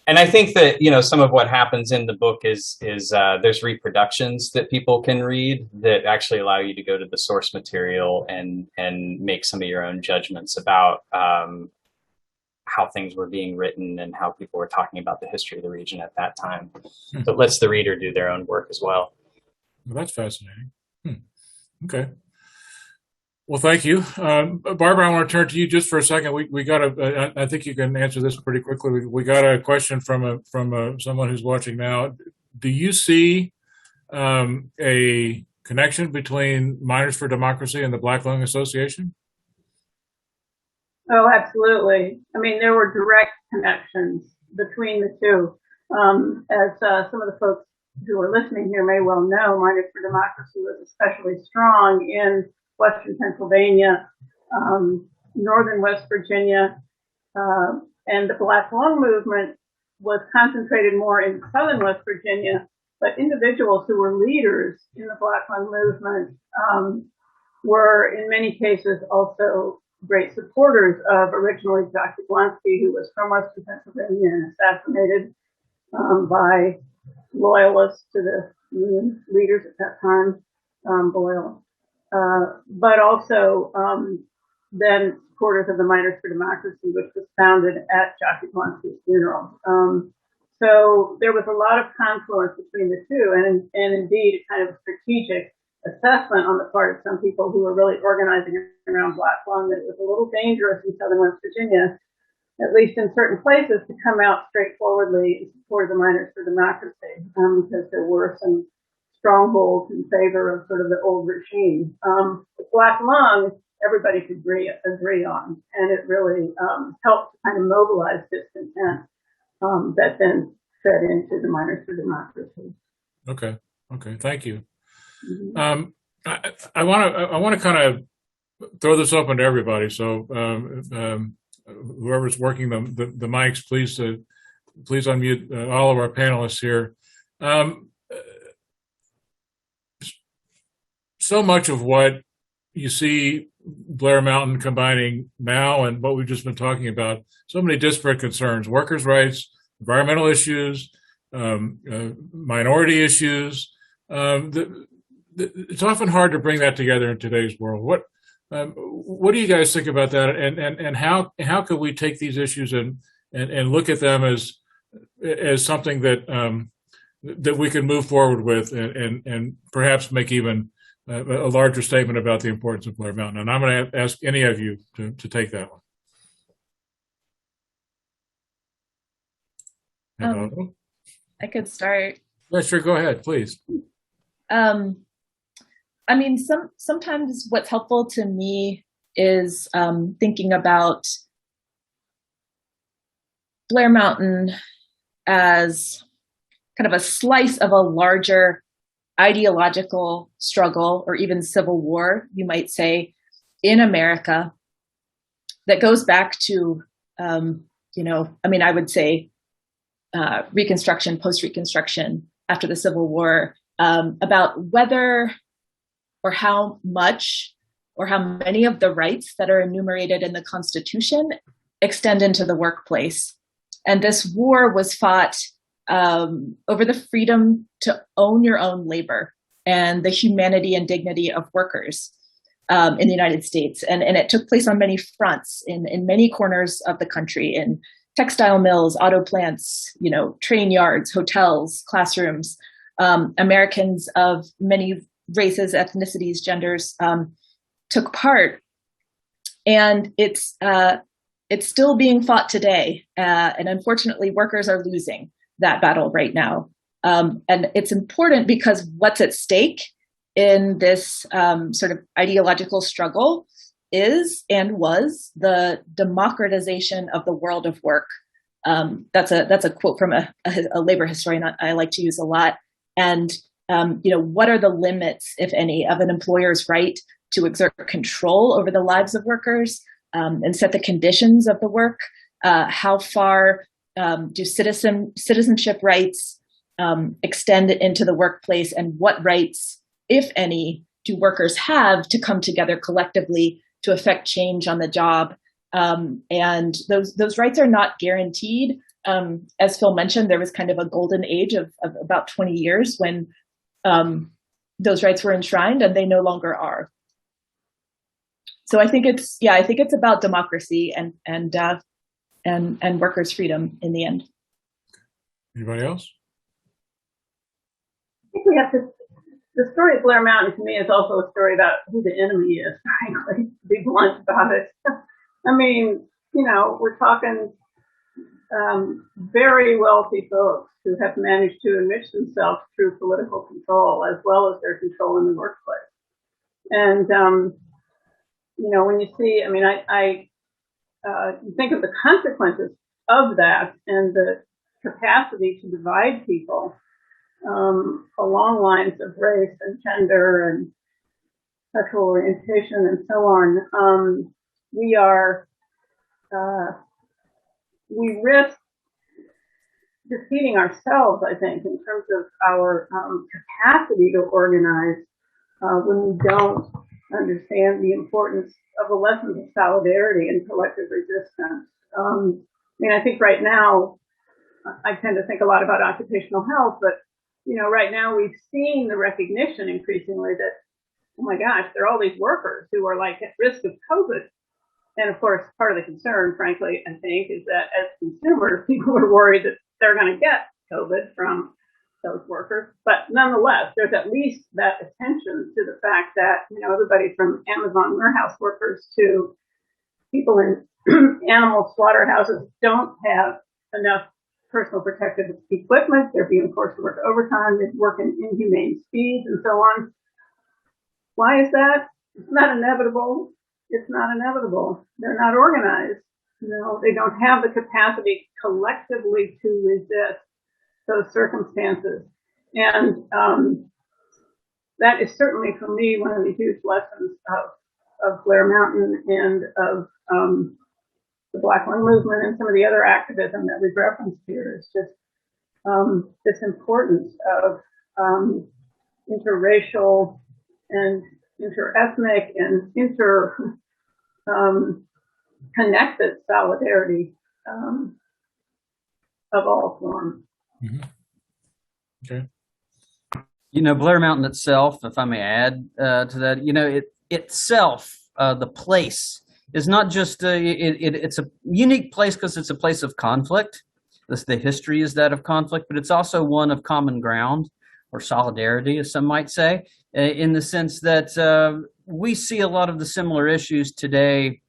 And I think that, some of what happens in the book is there's reproductions that people can read that actually allow you to go to the source material and make some of your own judgments about how things were being written and how people were talking about the history of the region at that time. So it lets the reader do their own work as well. Well, that's fascinating. Okay. Well, thank you. Barbara, I want to turn to you just for a second. We got I think you can answer this pretty quickly. We got a question from someone who's watching now. Do you see a connection between Miners for Democracy and the Black Lung Association? Oh, absolutely. I mean, there were direct connections between the two. As some of the folks who are listening here may well know, Miners for Democracy was especially strong in Western Pennsylvania, Northern West Virginia, and the Black Lung movement was concentrated more in Southern West Virginia, but individuals who were leaders in the Black Lung movement were in many cases also great supporters of originally Dr. Blonsky, who was from Western Pennsylvania and assassinated by loyalists to the Union leaders at that time, Boyle. But also then supporters of the Miners for Democracy, which was founded at Jockey Blonsky's funeral. So there was a lot of confluence between the two, and indeed kind of a strategic assessment on the part of some people who were really organizing around Black Lung that it was a little dangerous in Southern West Virginia, at least in certain places, to come out straightforwardly in support of the Miners for Democracy, because there were some strongholds in favor of sort of the old regime. The Black Lung, everybody could agree on, and it really helped kind of mobilize discontent that then fed into the Miners for Democracy. Okay, thank you. I want to kind of throw this open to everybody. So whoever's working the mics, please unmute all of our panelists here. So much of what you see Blair Mountain combining now and what we've just been talking about, so many disparate concerns: workers' rights, environmental issues, minority issues. It's often hard to bring that together in today's world. What do you guys think about that? And how can we take these issues and look at them as something that we can move forward with and perhaps make even a larger statement about the importance of Blair Mountain? And I'm going to ask any of you to take that one. I could start. Yeah, sure. Go ahead, please. I mean, sometimes what's helpful to me is thinking about Blair Mountain as kind of a slice of a larger ideological struggle, or even civil war, you might say, in America that goes back to, I would say Reconstruction, post-Reconstruction, after the Civil War, about whether or how much or how many of the rights that are enumerated in the Constitution extend into the workplace. And this war was fought over the freedom to own your own labor and the humanity and dignity of workers in the United States. And it took place on many fronts in many corners of the country, in textile mills, auto plants, train yards, hotels, classrooms. Americans of many races, ethnicities, genders took part. And it's still being fought today. And unfortunately, workers are losing that battle right now. And it's important because what's at stake in this sort of ideological struggle is and was the democratization of the world of work. That's a quote from a labor historian I like to use a lot. And what are the limits, if any, of an employer's right to exert control over the lives of workers and set the conditions of the work? How far do citizenship rights extend into the workplace, and what rights, if any, do workers have to come together collectively to affect change on the job? And those rights are not guaranteed. As Phil mentioned, there was kind of a golden age of about 20 years when those rights were enshrined, and they no longer are. So I think it's about democracy and workers' freedom in the end. Anybody else? I think we have to. The story of Blair Mountain to me is also a story about who the enemy is, frankly, to be blunt about it. I mean, we're talking very wealthy folks who have managed to enrich themselves through political control as well as their control in the workplace. And, when you see, you think of the consequences of that and the capacity to divide people along lines of race and gender and sexual orientation and so on. We risk defeating ourselves, I think, in terms of our capacity to organize when we don't understand the importance of the lessons of solidarity and collective resistance. I think right now, I tend to think a lot about occupational health, but right now we've seen the recognition increasingly that, oh my gosh, there are all these workers who are like at risk of COVID. And of course, part of the concern, frankly, I think, is that as consumers, people are worried that they're going to get COVID from those workers. But nonetheless, there's at least that attention to the fact that, everybody from Amazon warehouse workers to people in animal slaughterhouses don't have enough personal protective equipment. They're being forced to work overtime. They work in inhumane speeds and so on. Why is that? It's not inevitable. It's not inevitable. They're not organized. They don't have the capacity collectively to resist those circumstances. And that is certainly, for me, one of the huge lessons of Blair Mountain and of the Black Lung movement and some of the other activism that we've referenced here is just this importance of interracial and interethnic and connected solidarity of all forms. Mm-hmm. Okay. Blair Mountain itself, if I may add to that, itself, the place is not just it's a unique place because it's a place of conflict. The history is that of conflict, but it's also one of common ground or solidarity, as some might say, in the sense that we see a lot of the similar issues today,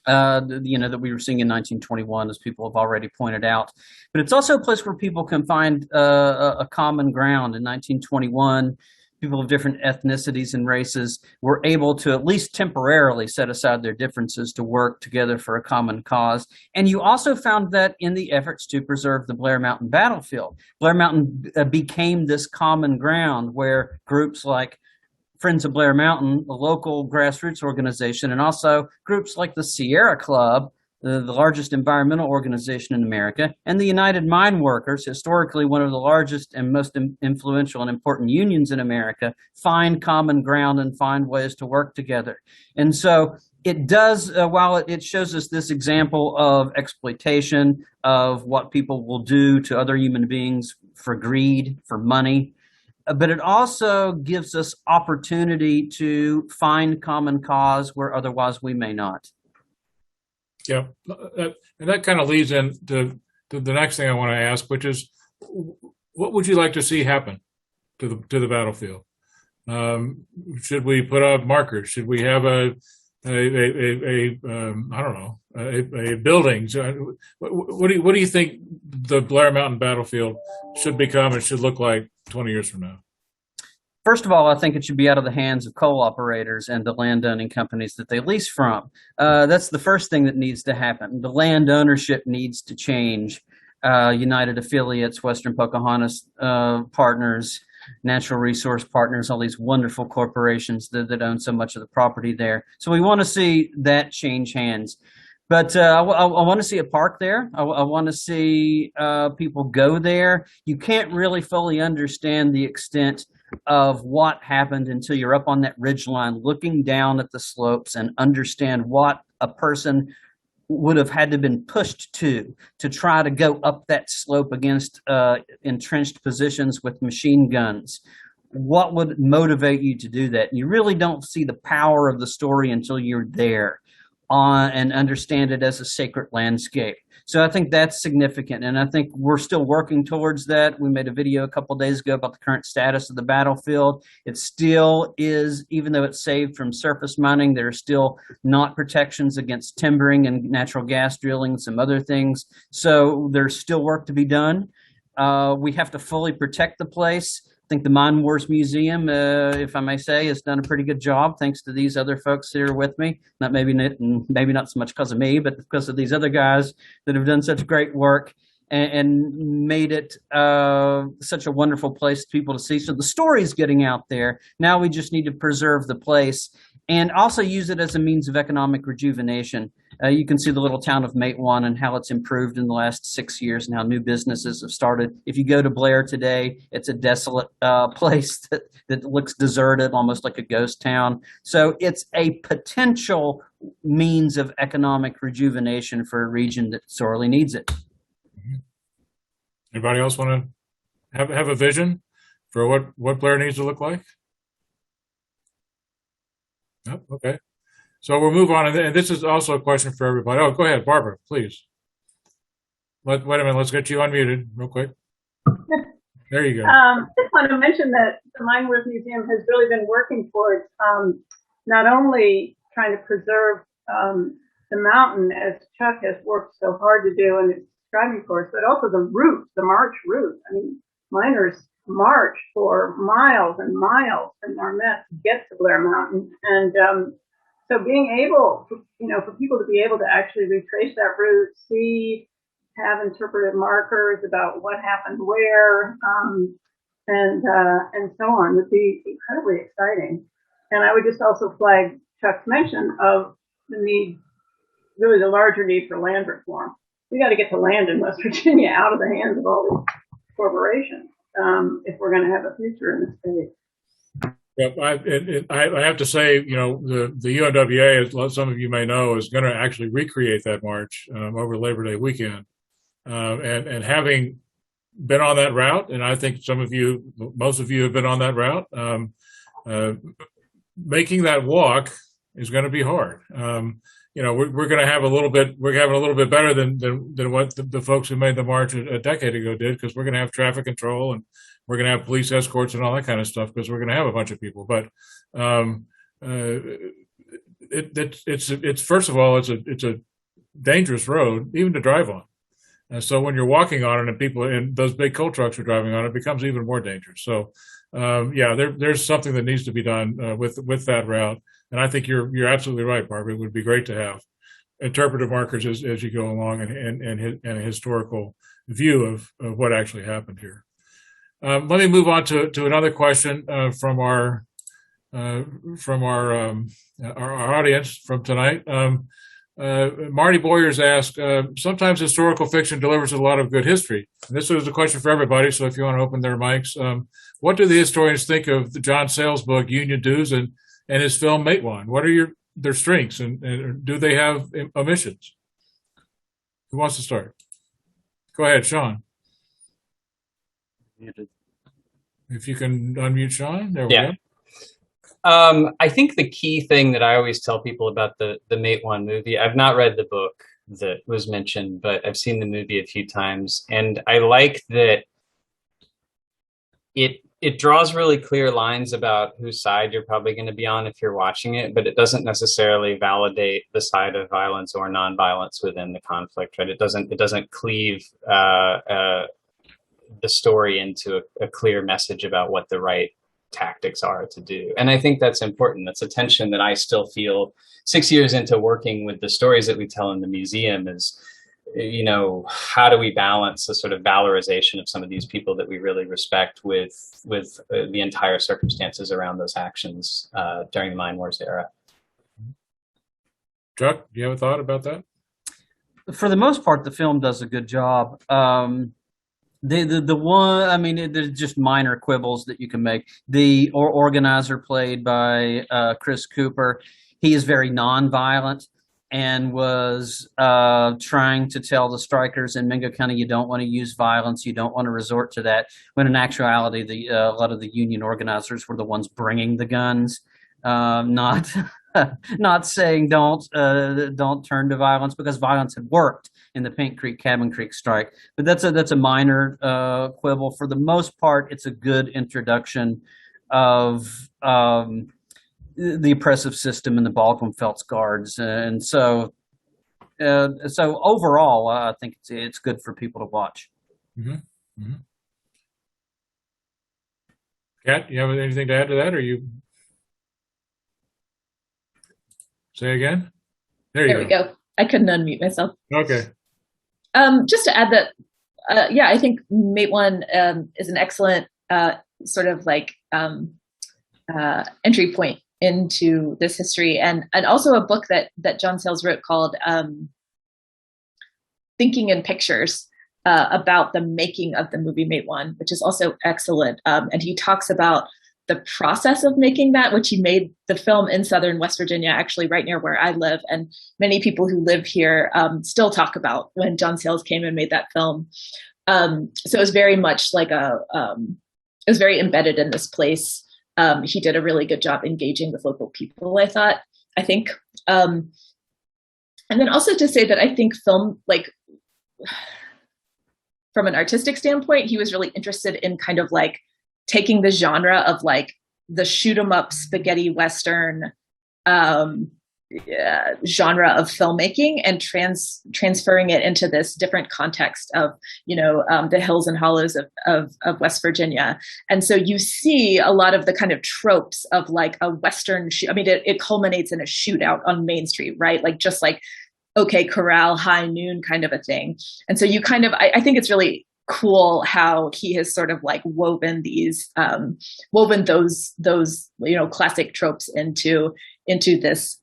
that we were seeing in 1921, as people have already pointed out. But it's also a place where people can find a common ground. In 1921, people of different ethnicities and races were able to at least temporarily set aside their differences to work together for a common cause. And you also found that in the efforts to preserve the Blair Mountain battlefield. Blair Mountain became this common ground where groups like Friends of Blair Mountain, the local grassroots organization, and also groups like the Sierra Club, the largest environmental organization in America, and the United Mine Workers, historically one of the largest and most influential and important unions in America, find common ground and find ways to work together. And so it does, while it shows us this example of exploitation, of what people will do to other human beings for greed, for money, but it also gives us opportunity to find common cause where otherwise we may not. Yeah, and that kind of leads into the next thing I want to ask, which is, what would you like to see happen to the battlefield? Should we put up markers? Should we have a buildings? What do you think the Blair Mountain battlefield should become and should look like 20 years from now? First of all, I think it should be out of the hands of coal operators and the landowning companies that they lease from. That's the first thing that needs to happen. The land ownership needs to change. United Affiliates, Western Pocahontas Partners, Natural Resource Partners, all these wonderful corporations that own so much of the property there. So we want to see that change hands. But I want to see a park there. I want to see people go there. You can't really fully understand the extent of what happened until you're up on that ridge line looking down at the slopes and understand what a person would have had to been pushed to try to go up that slope against entrenched positions with machine guns. What would motivate you to do that? You really don't see the power of the story until you're there and understand it as a sacred landscape. So I think that's significant, and I think we're still working towards that. We made a video a couple of days ago about the current status of the battlefield. It still is, even though it's saved from surface mining, there are still not protections against timbering and natural gas drilling and some other things. So there's still work to be done. We have to fully protect the place. I think the Mine Wars Museum, if I may say, has done a pretty good job, thanks to these other folks here with me. Maybe not so much because of me, but because of these other guys that have done such great work and made it such a wonderful place for people to see. So the story's getting out there. Now we just need to preserve the place and also use it as a means of economic rejuvenation. You can see the little town of Matewan and how it's improved in the last 6 years and how new businesses have started. If you go to Blair today, it's a desolate place that looks deserted, almost like a ghost town. So it's a potential means of economic rejuvenation for a region that sorely needs it. Anybody else want to have a vision for what Blair needs to look like? No? Okay. So we'll move on, and this is also a question for everybody. Oh, go ahead, Barbara, please. Wait a minute, let's get you unmuted real quick. There you go. Just want to mention that the Mine Wars Museum has really been working towards not only trying to preserve the mountain, as Chuck has worked so hard to do and is striving for, but also the route, the march route. I mean, miners march for miles and miles from Marmet to get to Blair Mountain, and so being able, for people to be able to actually retrace that route, have interpretive markers about what happened where, and so on would be incredibly exciting. And I would just also flag Chuck's mention of the need, really the larger need for land reform. We got to get the land in West Virginia out of the hands of all these corporations if we're going to have a future in the state. Yeah, I have to say, the UNWA, as some of you may know, is going to actually recreate that march over Labor Day weekend. And having been on that route, and I think most of you have been on that route, making that walk is going to be hard. We're going to have we're having a little bit better than what the folks who made the march a decade ago did, because we're going to have traffic control and we're going to have police escorts and all that kind of stuff, because we're going to have a bunch of people. But it's first of all, it's a dangerous road even to drive on. And so when you're walking on it and people and those big coal trucks are driving on it, becomes even more dangerous. So there's something that needs to be done with that route. And I think you're absolutely right, Barbara. It would be great to have interpretive markers as you go along and a historical view of what actually happened here. Let me move on to another question from our audience from tonight. Marty Boyers asked, sometimes historical fiction delivers a lot of good history. And this was a question for everybody, so if you want to open their mics. What do the historians think of the John Sayles book, Union Dues, and his film, Matewan? What are their strengths, and do they have omissions? Who wants to start? Go ahead, Sean. If you can unmute Sean, there we go. I think the key thing that I always tell people about the Matewan movie, I've not read the book that was mentioned, but I've seen the movie a few times, and I like that it draws really clear lines about whose side you're probably going to be on if you're watching it, but it doesn't necessarily validate the side of violence or nonviolence within the conflict, right? It doesn't cleave the story into a clear message about what the right tactics are to do. And I think that's important. That's a tension that I still feel 6 years into working with the stories that we tell in the museum is, you know, how do we balance the sort of valorization of some of these people that we really respect with the entire circumstances around those actions during the Mine Wars era. Chuck, do you have a thought about that? For the most part, the film does a good job. The one, I mean, there's just minor quibbles that you can make. The organizer played by Chris Cooper, he is very nonviolent and was trying to tell the strikers in Mingo County, you don't want to use violence, you don't want to resort to that, when in actuality, a lot of the union organizers were the ones bringing the guns, not not saying don't turn to violence, because violence had worked in the Pink Creek, Cabin Creek strike. But that's a minor quibble. For the most part, it's a good introduction of the oppressive system and the Baldwin Felts Guards, and so overall, I think it's good for people to watch. Mm-hmm. Mm-hmm. Kat, you have anything to add to that, or you say again? There we go. I couldn't unmute myself. Okay. Just to add that, yeah, I think Mate One is an excellent sort of like entry point into this history, and also a book that John Sayles wrote called Thinking in Pictures, about the making of the movie Mate One, which is also excellent. And he talks about the process of making that, which he made the film in southern West Virginia, actually right near where I live. And many people who live here still talk about when John Sayles came and made that film. So it was very much like it was very embedded in this place. He did a really good job engaging with local people, I think. And then also to say that I think film, like from an artistic standpoint, he was really interested in kind of like taking the genre of like the shoot 'em up spaghetti Western genre of filmmaking and transferring it into this different context of, you know, the hills and hollows of West Virginia. And so you see a lot of the kind of tropes of like a Western I mean, it culminates in a shootout on Main Street, right? Like just like, OK Corral, high noon kind of a thing. And so you kind of, I think it's really cool how he has sort of like woven those you know, classic tropes into this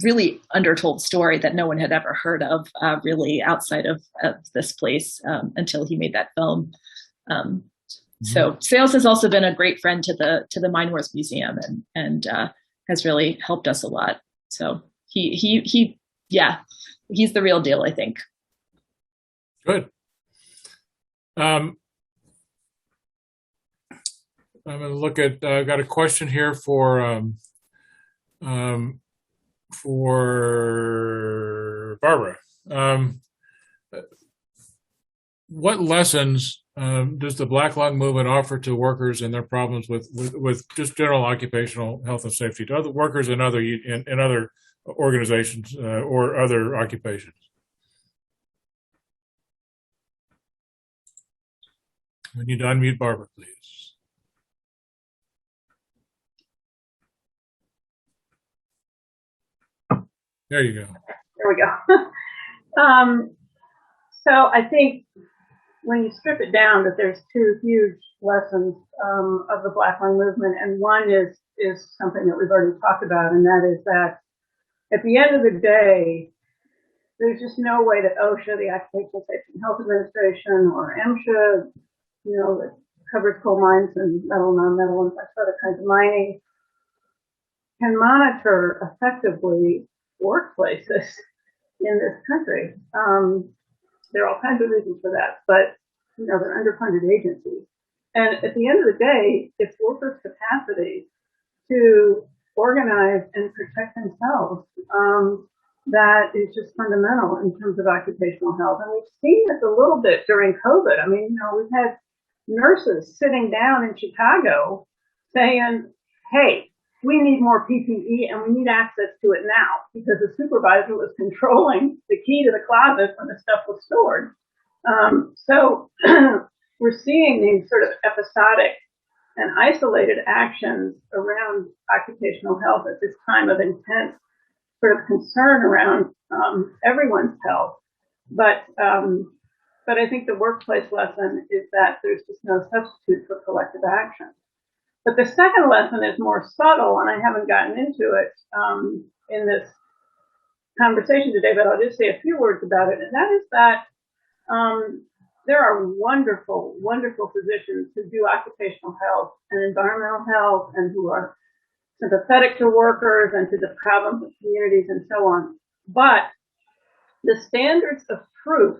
really undertold story that no one had ever heard of really outside of this place until he made that film. So Sayles has also been a great friend to the Mine Wars Museum and has really helped us a lot. So he yeah, he's the real deal, I think. Good. I'm going to look at, I've got a question here for Barbara. What lessons does the Black Lung movement offer to workers and their problems with just general occupational health and safety, to other workers in other organizations or other occupations? We need to unmute Barbara, please. There you go. There we go. So I think when you strip it down, that there's two huge lessons of the Black Lung movement, and one is something that we've already talked about, and that is that at the end of the day, there's just no way that OSHA, the Occupational Safety and Health Administration, or MSHA, you know, that covers coal mines and metal, non-metal, and other kinds of mining, can monitor effectively workplaces in this country. There are all kinds of reasons for that, but you know, they're underfunded agencies. And at the end of the day, it's workers' capacity to organize and protect themselves that is just fundamental in terms of occupational health. And we've seen this a little bit during COVID. I mean, you know, we've had nurses sitting down in Chicago saying, hey, we need more PPE and we need access to it now, because the supervisor was controlling the key to the closet when the stuff was stored. So we're seeing these sort of episodic and isolated actions around occupational health at this time of intense sort of concern around everyone's health. But I think the workplace lesson is that there's just no substitute for collective action. But the second lesson is more subtle, and I haven't gotten into it in this conversation today, but I'll just say a few words about it. And that is that there are wonderful, wonderful physicians who do occupational health and environmental health and who are sympathetic to workers and to the problems of communities and so on. But the standards of proof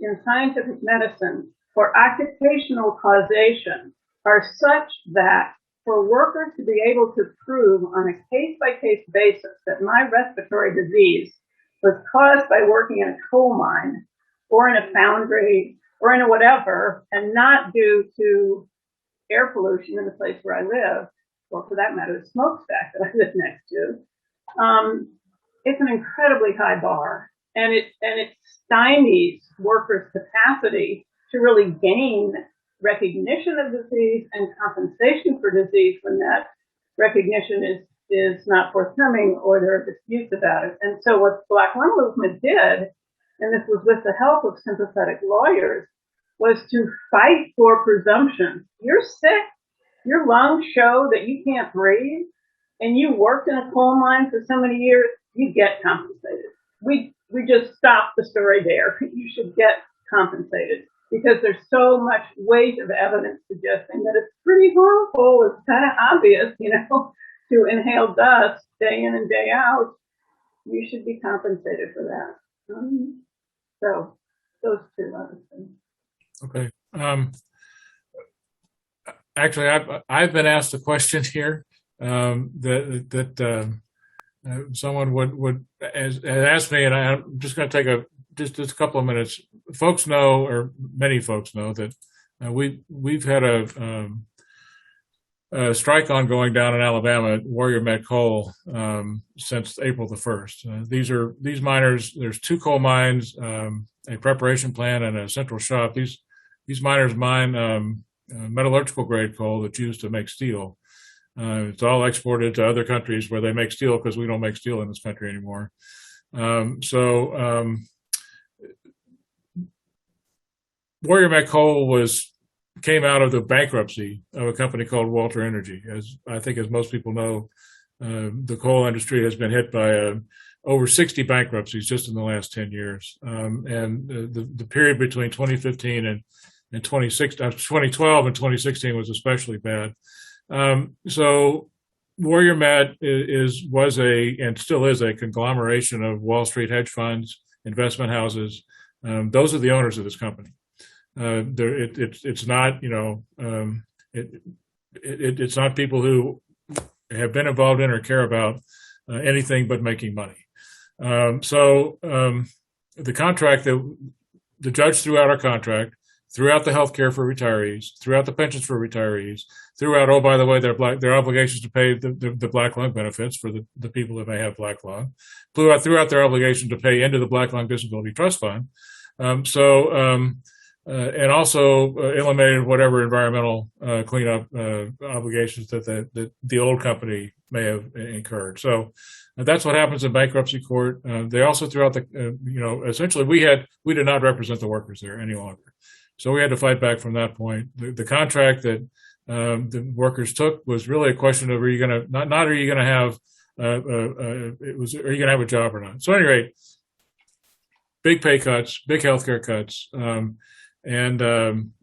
in scientific medicine for occupational causation are such that for workers to be able to prove on a case-by-case basis that my respiratory disease was caused by working in a coal mine or in a foundry or in a whatever, and not due to air pollution in the place where I live, or for that matter, the smokestack that I live next to, it's an incredibly high bar, and it stymies workers' capacity to really gain recognition of disease and compensation for disease when that recognition is not forthcoming or there are disputes about it. And so what the Black Lung Movement did, and this was with the help of sympathetic lawyers, was to fight for presumptions. You're sick, your lungs show that you can't breathe, and you worked in a coal mine for so many years, you get compensated. We just stopped the story there. You should get compensated because there's so much weight of evidence suggesting that it's pretty harmful. It's kind of obvious, to inhale dust day in and day out. You should be compensated for that. So those two other things. Okay. Actually, I've been asked a question here that someone would ask me, and I'm just going to take just a couple of minutes. Folks know, or many folks know, that we've had a strike ongoing down in Alabama at Warrior Met Coal since April the 1st. These miners. There's two coal mines, a preparation plant, and a central shop. These miners mine metallurgical grade coal that's used to make steel. It's all exported to other countries where they make steel because we don't make steel in this country anymore. Warrior Met Coal came out of the bankruptcy of a company called Walter Energy. As most people know, the coal industry has been hit by over 60 bankruptcies just in the last 10 years. And the period between 2015 and 2012 and 2016 was especially bad. So Warrior Met was and still is a conglomeration of Wall Street hedge funds, investment houses. Those are the owners of this company. It's not, it's not people who have been involved in or care about anything but making money. The contract that the judge threw out our contract, threw out the health care for retirees, threw out the pensions for retirees, threw out, oh, by the way, their obligations to pay the Black Lung benefits for the people that may have Black Lung, threw out their obligation to pay into the Black Lung Disability Trust Fund. And also eliminated whatever environmental cleanup obligations that the old company may have incurred. So that's what happens in bankruptcy court. They also threw out essentially we did not represent the workers there any longer. So we had to fight back from that point. The contract that the workers took was really a question of are you going to have a job or not? So at any rate, big pay cuts, big healthcare cuts. And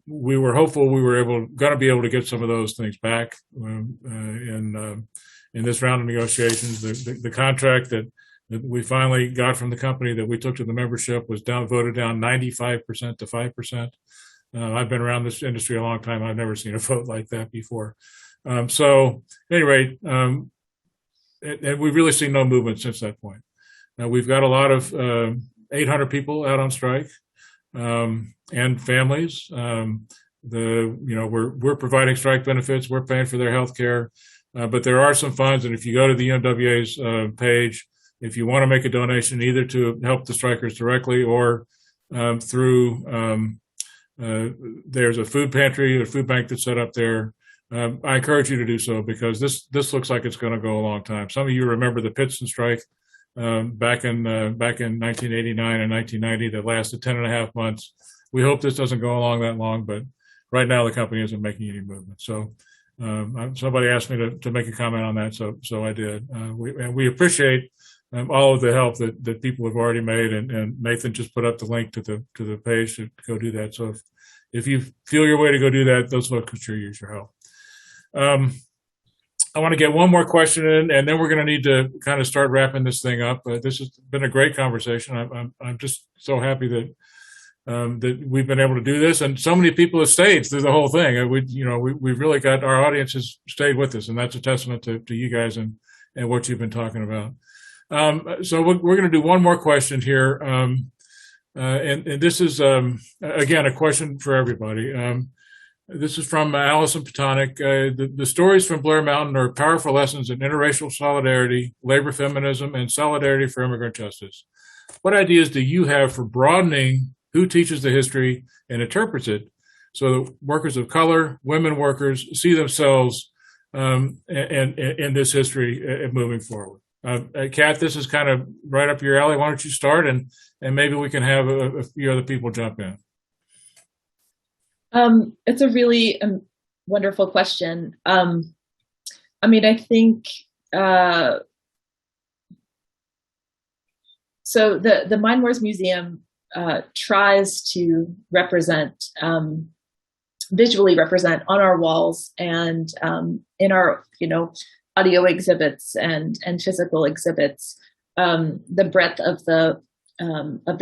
we were hopeful we were going to be able to get some of those things back in this round of negotiations. The contract that we finally got from the company that we took to the membership was voted down 95% to 5%. I've been around this industry a long time. I've never seen a vote like that before. So at any rate, and we've really seen no movement since that point. We've got a lot of 800 people out on strike. And families. We're providing strike benefits. We're paying for their health care. But there are some funds, and if you go to the UNWA's page, if you want to make a donation either to help the strikers directly or through there's a food pantry, a food bank that's set up there. I encourage you to do so, because this looks like it's going to go a long time. Some of you remember the Pittston strike back in 1989 and 1990 that lasted 10 and a half months. We hope this doesn't go along that long, but right now the company isn't making any movement. So somebody asked me to make a comment on that, so I did. We appreciate all of the help that people have already made, and Nathan just put up the link to the page to go do that. So if you feel your way to go do that, those folks could sure use your help. I want to get one more question in, and then we're going to need to kind of start wrapping this thing up. This has been a great conversation. I'm just so happy that that we've been able to do this, and so many people have stayed through the whole thing. We've really got, our audience has stayed with us, and that's a testament to you guys and what you've been talking about. So we're going to do one more question here, and this is again a question for everybody. This is from Allison Patonic. The stories from Blair Mountain are powerful lessons in interracial solidarity, labor feminism, and solidarity for immigrant justice. What ideas do you have for broadening who teaches the history and interprets it, so that workers of color, women workers, see themselves in this history moving forward? Kat, this is kind of right up your alley. Why don't you start, and maybe we can have a few other people jump in. It's a really wonderful question. I think so. The Mine Wars Museum tries to visually represent on our walls and in our audio exhibits and physical exhibits the breadth of the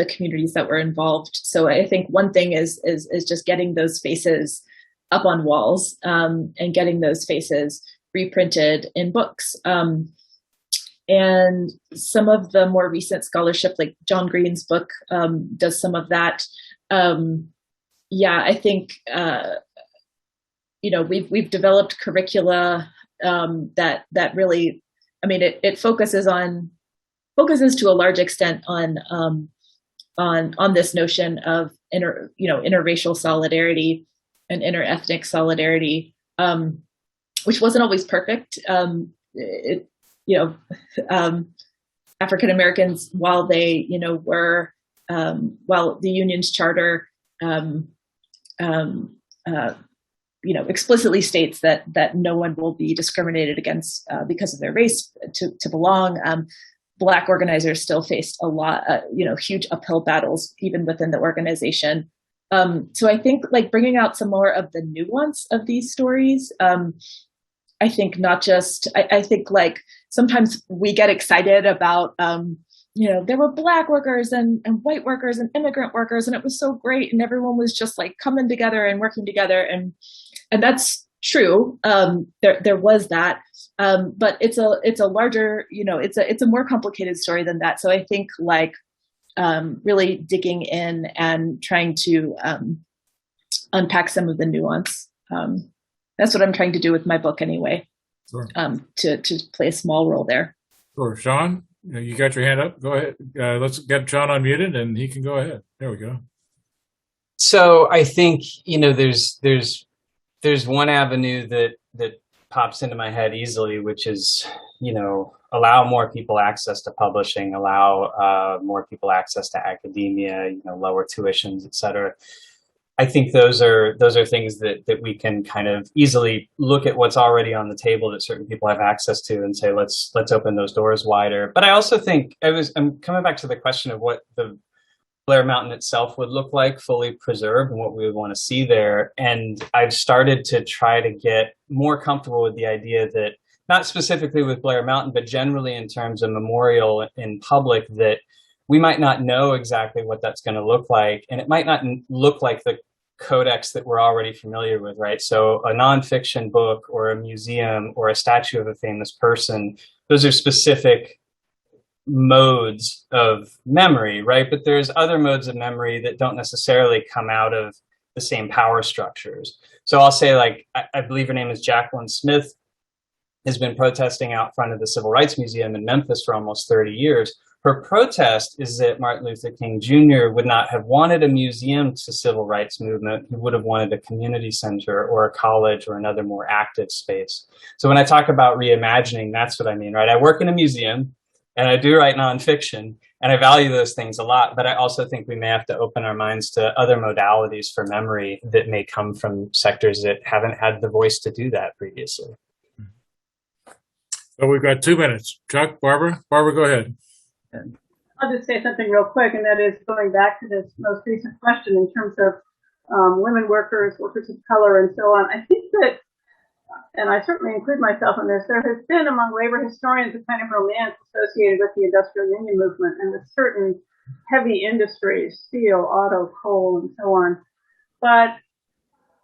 communities that were involved. So I think one thing is just getting those faces up on walls and getting those faces reprinted in books. And some of the more recent scholarship, like John Green's book, does some of that. I think we've developed curricula that really, it focuses to a large extent on this notion of interracial solidarity and interethnic solidarity, which wasn't always perfect. African Americans, while they were while the union's charter explicitly states that no one will be discriminated against because of their race to belong. Black organizers still faced a lot, huge uphill battles even within the organization. So I think bringing out some more of the nuance of these stories. I think not just, I think sometimes we get excited about, there were Black workers and white workers and immigrant workers, and it was so great. And everyone was just coming together and working together. And that's true. There was that. But it's a larger, it's a more complicated story than that. So I think really digging in and trying to unpack some of the nuance. That's what I'm trying to do with my book anyway. Sure. To play a small role there. Sure. Sean, you got your hand up. Go ahead. Let's get Sean unmuted and he can go ahead. There we go. So I think, there's one avenue that pops into my head easily, which is, allow more people access to publishing, allow more people access to academia, lower tuitions, et cetera. I think those are things that we can kind of easily look at what's already on the table that certain people have access to and say, let's open those doors wider. But I also think I'm coming back to the question of what the Blair Mountain itself would look like fully preserved and what we would want to see there. And I've started to try to get more comfortable with the idea that, not specifically with Blair Mountain, but generally in terms of memorial in public, that we might not know exactly what that's going to look like. And it might not look like the codex that we're already familiar with, right? So a nonfiction book or a museum or a statue of a famous person, those are specific modes of memory, right? But there's other modes of memory that don't necessarily come out of the same power structures. So I'll say, I believe her name is Jacqueline Smith, has been protesting out front of the Civil Rights Museum in Memphis for almost 30 years. Her protest is that Martin Luther King Jr. would not have wanted a museum to civil rights movement. He would have wanted a community center or a college or another more active space. So when I talk about reimagining, that's what I mean, right? I work in a museum and I do write nonfiction, and I value those things a lot, but I also think we may have to open our minds to other modalities for memory that may come from sectors that haven't had the voice to do that previously. So we've got 2 minutes. Chuck, Barbara, go ahead. I'll just say something real quick, and that is going back to this most recent question in terms of women workers, workers of color, and so on. I think that, and I certainly include myself in this, there has been among labor historians a kind of romance associated with the industrial union movement and with certain heavy industries, steel, auto, coal, and so on. But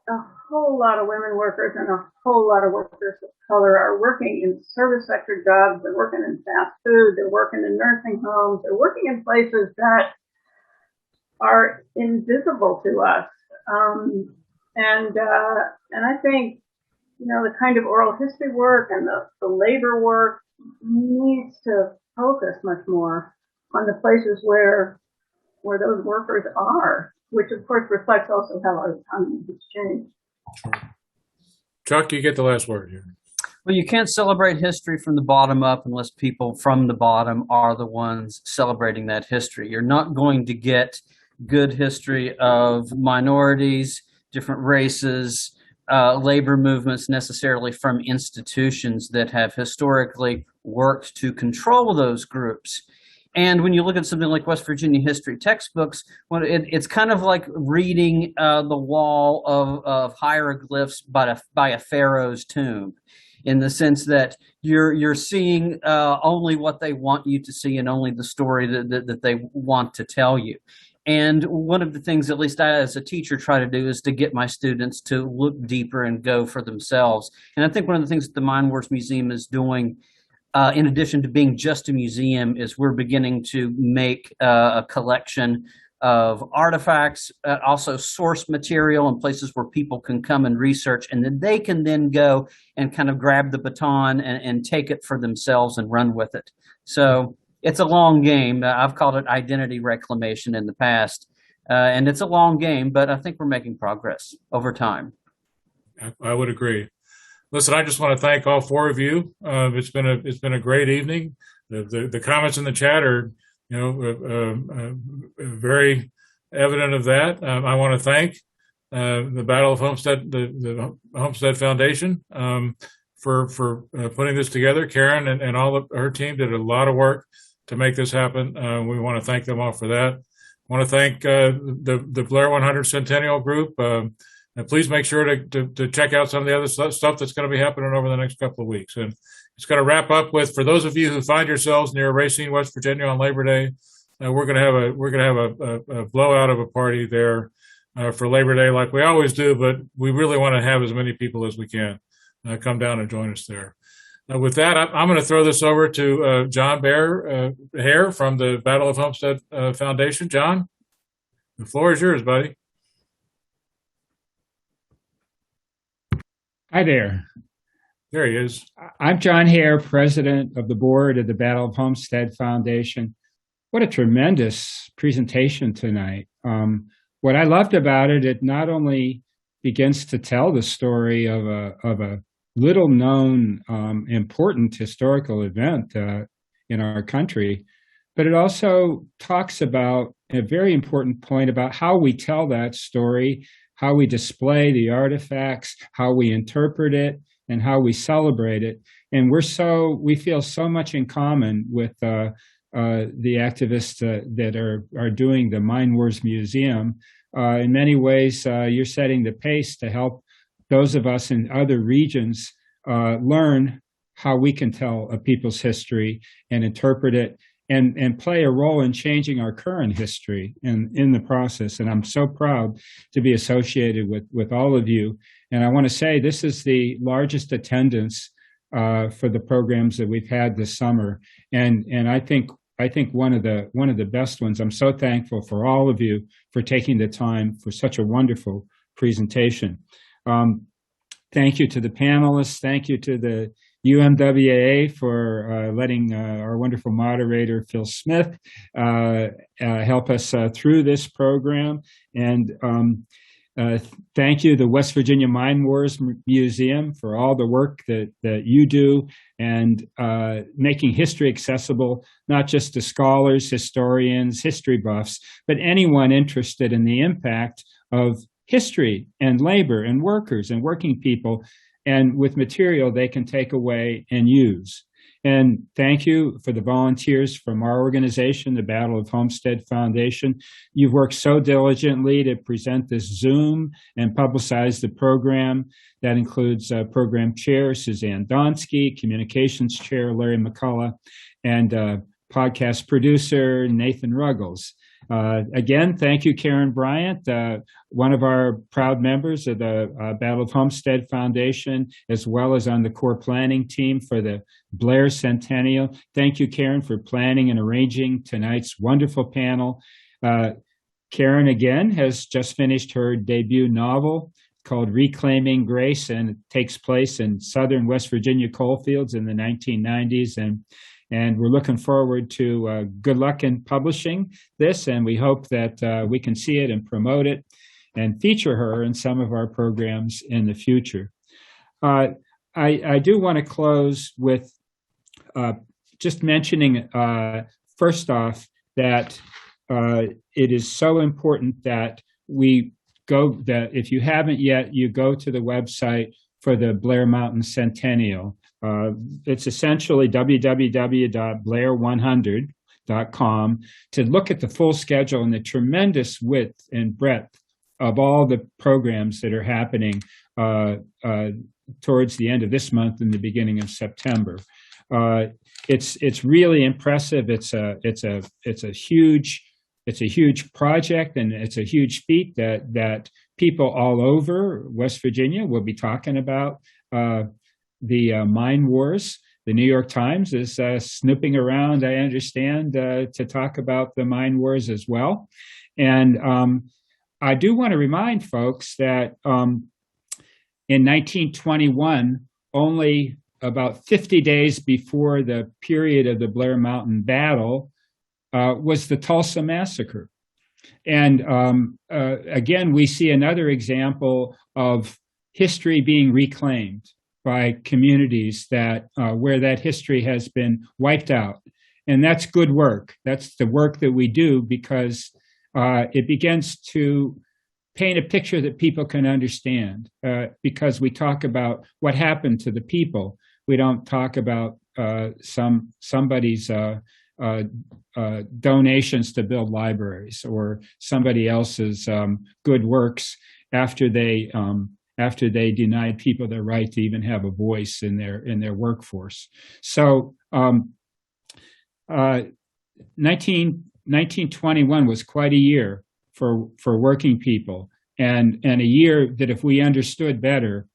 a whole lot of women workers and a whole lot of workers of color are working in service sector jobs. They're working in fast food. They're working in nursing homes. They're working in places that are invisible to us. And I think, you know, the kind of oral history work and the labor work needs to focus much more on the places where those workers are, which of course reflects also how our economy has changed. Chuck, you get the last word here. Well, you can't celebrate history from the bottom up unless people from the bottom are the ones celebrating that history. You're not going to get good history of minorities, different races, labor movements necessarily from institutions that have historically worked to control those groups. And when you look at something like West Virginia history textbooks, well, it's kind of like reading the wall of hieroglyphs by a pharaoh's tomb, in the sense that you're seeing only what they want you to see and only the story that they want to tell you. And one of the things, at least I as a teacher try to do, is to get my students to look deeper and go for themselves. And I think one of the things that the Mine Wars Museum is doing, in addition to being just a museum, is we're beginning to make a collection of artifacts, also source material and places where people can come and research, and then they can then go and kind of grab the baton and take it for themselves and run with it. So it's a long game. I've called it identity reclamation in the past, and it's a long game, but I think we're making progress over time. I would agree. Listen, I just want to thank all four of you. It's been a great evening. The comments in the chat are, very evident of that. I want to thank the Battle of Homestead, the Homestead Foundation, for putting this together. Karen and all of her team did a lot of work to make this happen. We want to thank them all for that. I want to thank the Blair 100 Centennial group. And please make sure to check out some of the other stuff that's going to be happening over the next couple of weeks. And it's going to wrap up with, for those of you who find yourselves near Racine, West Virginia on Labor Day, we're going to have a blowout of a party there for Labor Day, like we always do. But we really want to have as many people as we can come down and join us there. With that, I'm going to throw this over to John Hare from the Battle of Homestead Foundation. John, the floor is yours, buddy. Hi there. There he is. I'm John Hare, president of the board of the Battle of Homestead Foundation. What a tremendous presentation tonight. What I loved about it, it not only begins to tell the story of a little known important historical event in our country, but it also talks about a very important point about how we tell that story, how we display the artifacts, how we interpret it, and how we celebrate it. And we feel so much in common with the activists that are doing the Mine Wars Museum. In many ways, you're setting the pace to help those of us in other regions learn how we can tell a people's history and interpret it and play a role in changing our current history in the process. And I'm so proud to be associated with all of you. And I want to say this is the largest attendance for the programs that we've had this summer. And I think one of the best ones. I'm so thankful for all of you for taking the time for such a wonderful presentation. Thank you to the panelists. Thank you to the UMWA for letting our wonderful moderator, Phil Smith, help us through this program. And thank you, the West Virginia Mine Wars Museum, for all the work that you do and making history accessible, not just to scholars, historians, history buffs, but anyone interested in the impact of history and labor and workers and working people, and with material they can take away and use. And thank you for the volunteers from our organization, the Battle of Homestead Foundation. You've worked so diligently to present this Zoom and publicize the program. That includes program chair Suzanne Donsky, communications chair Larry McCullough, and podcast producer Nathan Ruggles. Again, thank you, Karen Bryant, one of our proud members of the Battle of Homestead Foundation, as well as on the core planning team for the Blair Centennial. Thank you, Karen, for planning and arranging tonight's wonderful panel. Karen, again, has just finished her debut novel called Reclaiming Grace, and it takes place in southern West Virginia coalfields in the 1990s. And we're looking forward to good luck in publishing this, and we hope that we can see it and promote it and feature her in some of our programs in the future. I do want to close with just mentioning, first off, that it is so important that that if you haven't yet, you go to the website for the Blair Mountain Centennial. It's essentially www.blair100.com to look at the full schedule and the tremendous width and breadth of all the programs that are happening towards the end of this month and the beginning of September. It's really impressive. It's a huge project, and it's a huge feat that people all over West Virginia will be talking about. The mine wars. The New York Times is snooping around, I understand, to talk about the mine wars as well. And I do want to remind folks that in 1921, only about 50 days before the period of the Blair Mountain Battle, was the Tulsa Massacre. And again, we see another example of history being reclaimed by communities that where that history has been wiped out. And that's good work. That's the work that we do because it begins to paint a picture that people can understand, because we talk about what happened to the people. We don't talk about somebody's donations to build libraries or somebody else's good works after they denied people their right to even have a voice in their workforce. So 1921 was quite a year for working people, and a year that if we understood better,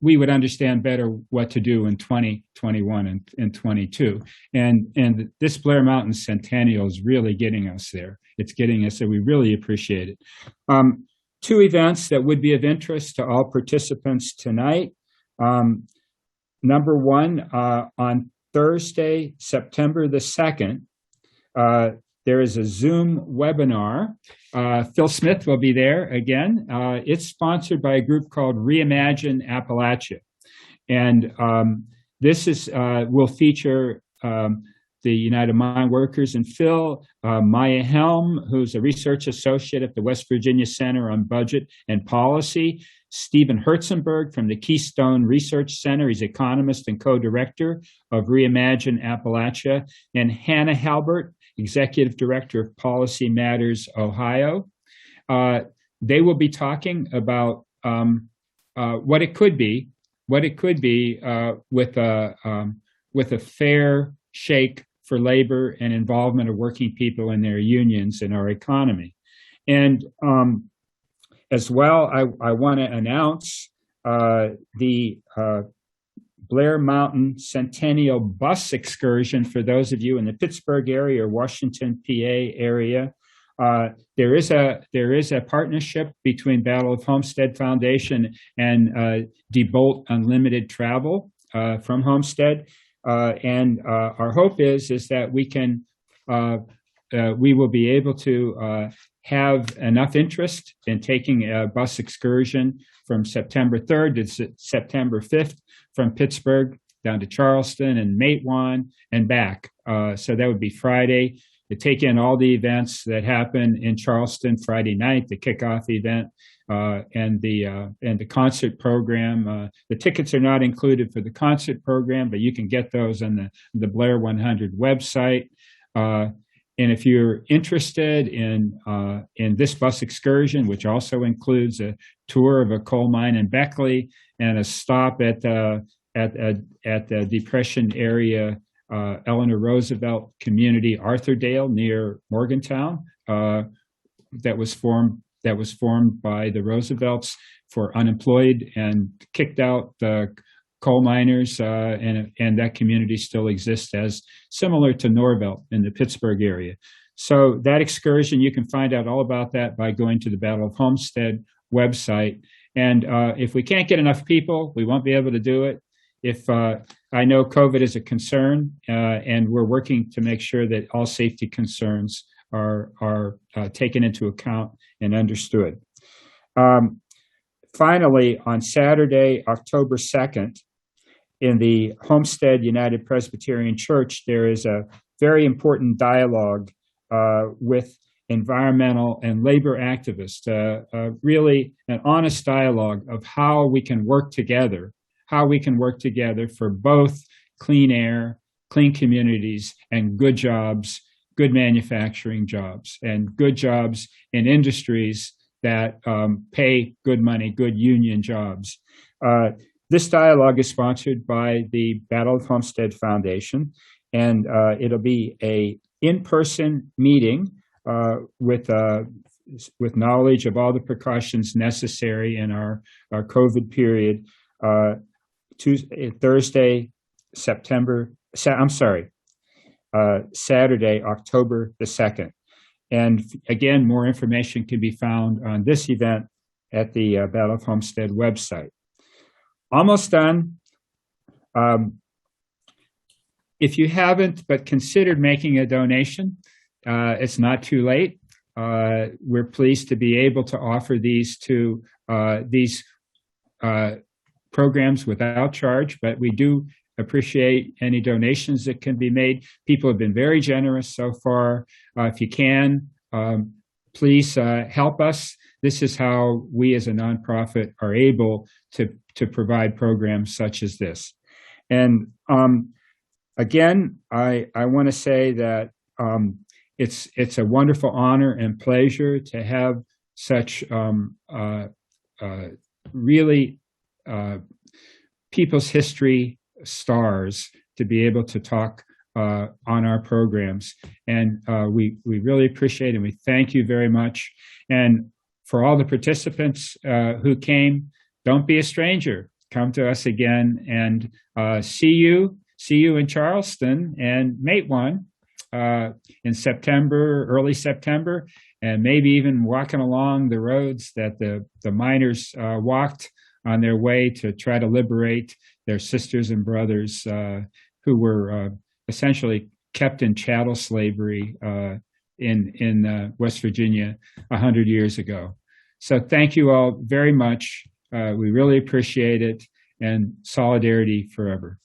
we would understand better what to do in 2021 and 22. And this Blair Mountain Centennial is really getting us there. It's getting us there. We really appreciate it. Two events that would be of interest to all participants tonight. Number one, on Thursday, September the 2nd, there is a Zoom webinar. Phil Smith will be there again. It's sponsored by a group called Reimagine Appalachia. And this will feature the United Mine Workers and Phil, Maya Helm, who's a research associate at the West Virginia Center on Budget and Policy, Stephen Herzenberg from the Keystone Research Center. He's economist and co-director of Reimagine Appalachia, and Hannah Halbert, executive director of Policy Matters Ohio. They will be talking about what it could be with a fair shake for labor and involvement of working people in their unions in our economy. And as well, I want to announce the Blair Mountain Centennial bus excursion for those of you in the Pittsburgh area or Washington, PA area. There is a partnership between Battle of Homestead Foundation and DeBolt Unlimited Travel. from Homestead. And our hope is that we will be able to have enough interest in taking a bus excursion from September 3rd to September 5th from Pittsburgh down to Charleston and Matewan and back. So that would be Friday to take in all the events that happen in Charleston Friday night, the kickoff event, and the concert program. The tickets are not included for the concert program, but you can get those on the Blair 100 website. And if you're interested in this bus excursion, which also includes a tour of a coal mine in Beckley and a stop at the Depression area Eleanor Roosevelt community, Arthurdale near Morgantown, that was formed by the Roosevelts for unemployed and kicked out the coal miners, and that community still exists as similar to Norvelt in the Pittsburgh area. So that excursion, you can find out all about that by going to the Battle of Homestead website. And if we can't get enough people, we won't be able to do it. If I know COVID is a concern, and we're working to make sure that all safety concerns are taken into account and understood. Finally, on Saturday, October 2nd, in the Homestead United Presbyterian Church, there is a very important dialogue with environmental and labor activists, really an honest dialogue of how we can work together for both clean air, clean communities, and good jobs, good manufacturing jobs, and good jobs in industries that pay good money, good union jobs. This dialogue is sponsored by the Battle of Homestead Foundation, and it'll be a in-person meeting with knowledge of all the precautions necessary in our COVID period. Saturday, October the 2nd. And again, more information can be found on this event at the Battle of Homestead website. Almost done. If you haven't but considered making a donation, it's not too late. We're pleased to be able to offer these programs without charge, but we do appreciate any donations that can be made. People have been very generous so far. If you can, please help us. This is how we as a nonprofit are able to provide programs such as this. And again, I want to say that it's a wonderful honor and pleasure to have such really people's history stars to be able to talk on our programs. And we really appreciate it. And we thank you very much. And for all the participants who came, don't be a stranger. Come to us again, and see you in Charleston and Matewan in September, early September, and maybe even walking along the roads that the miners walked on their way to try to liberate their sisters and brothers who were essentially kept in chattel slavery in West Virginia 100 years ago. So thank you all very much. We really appreciate it, and solidarity forever.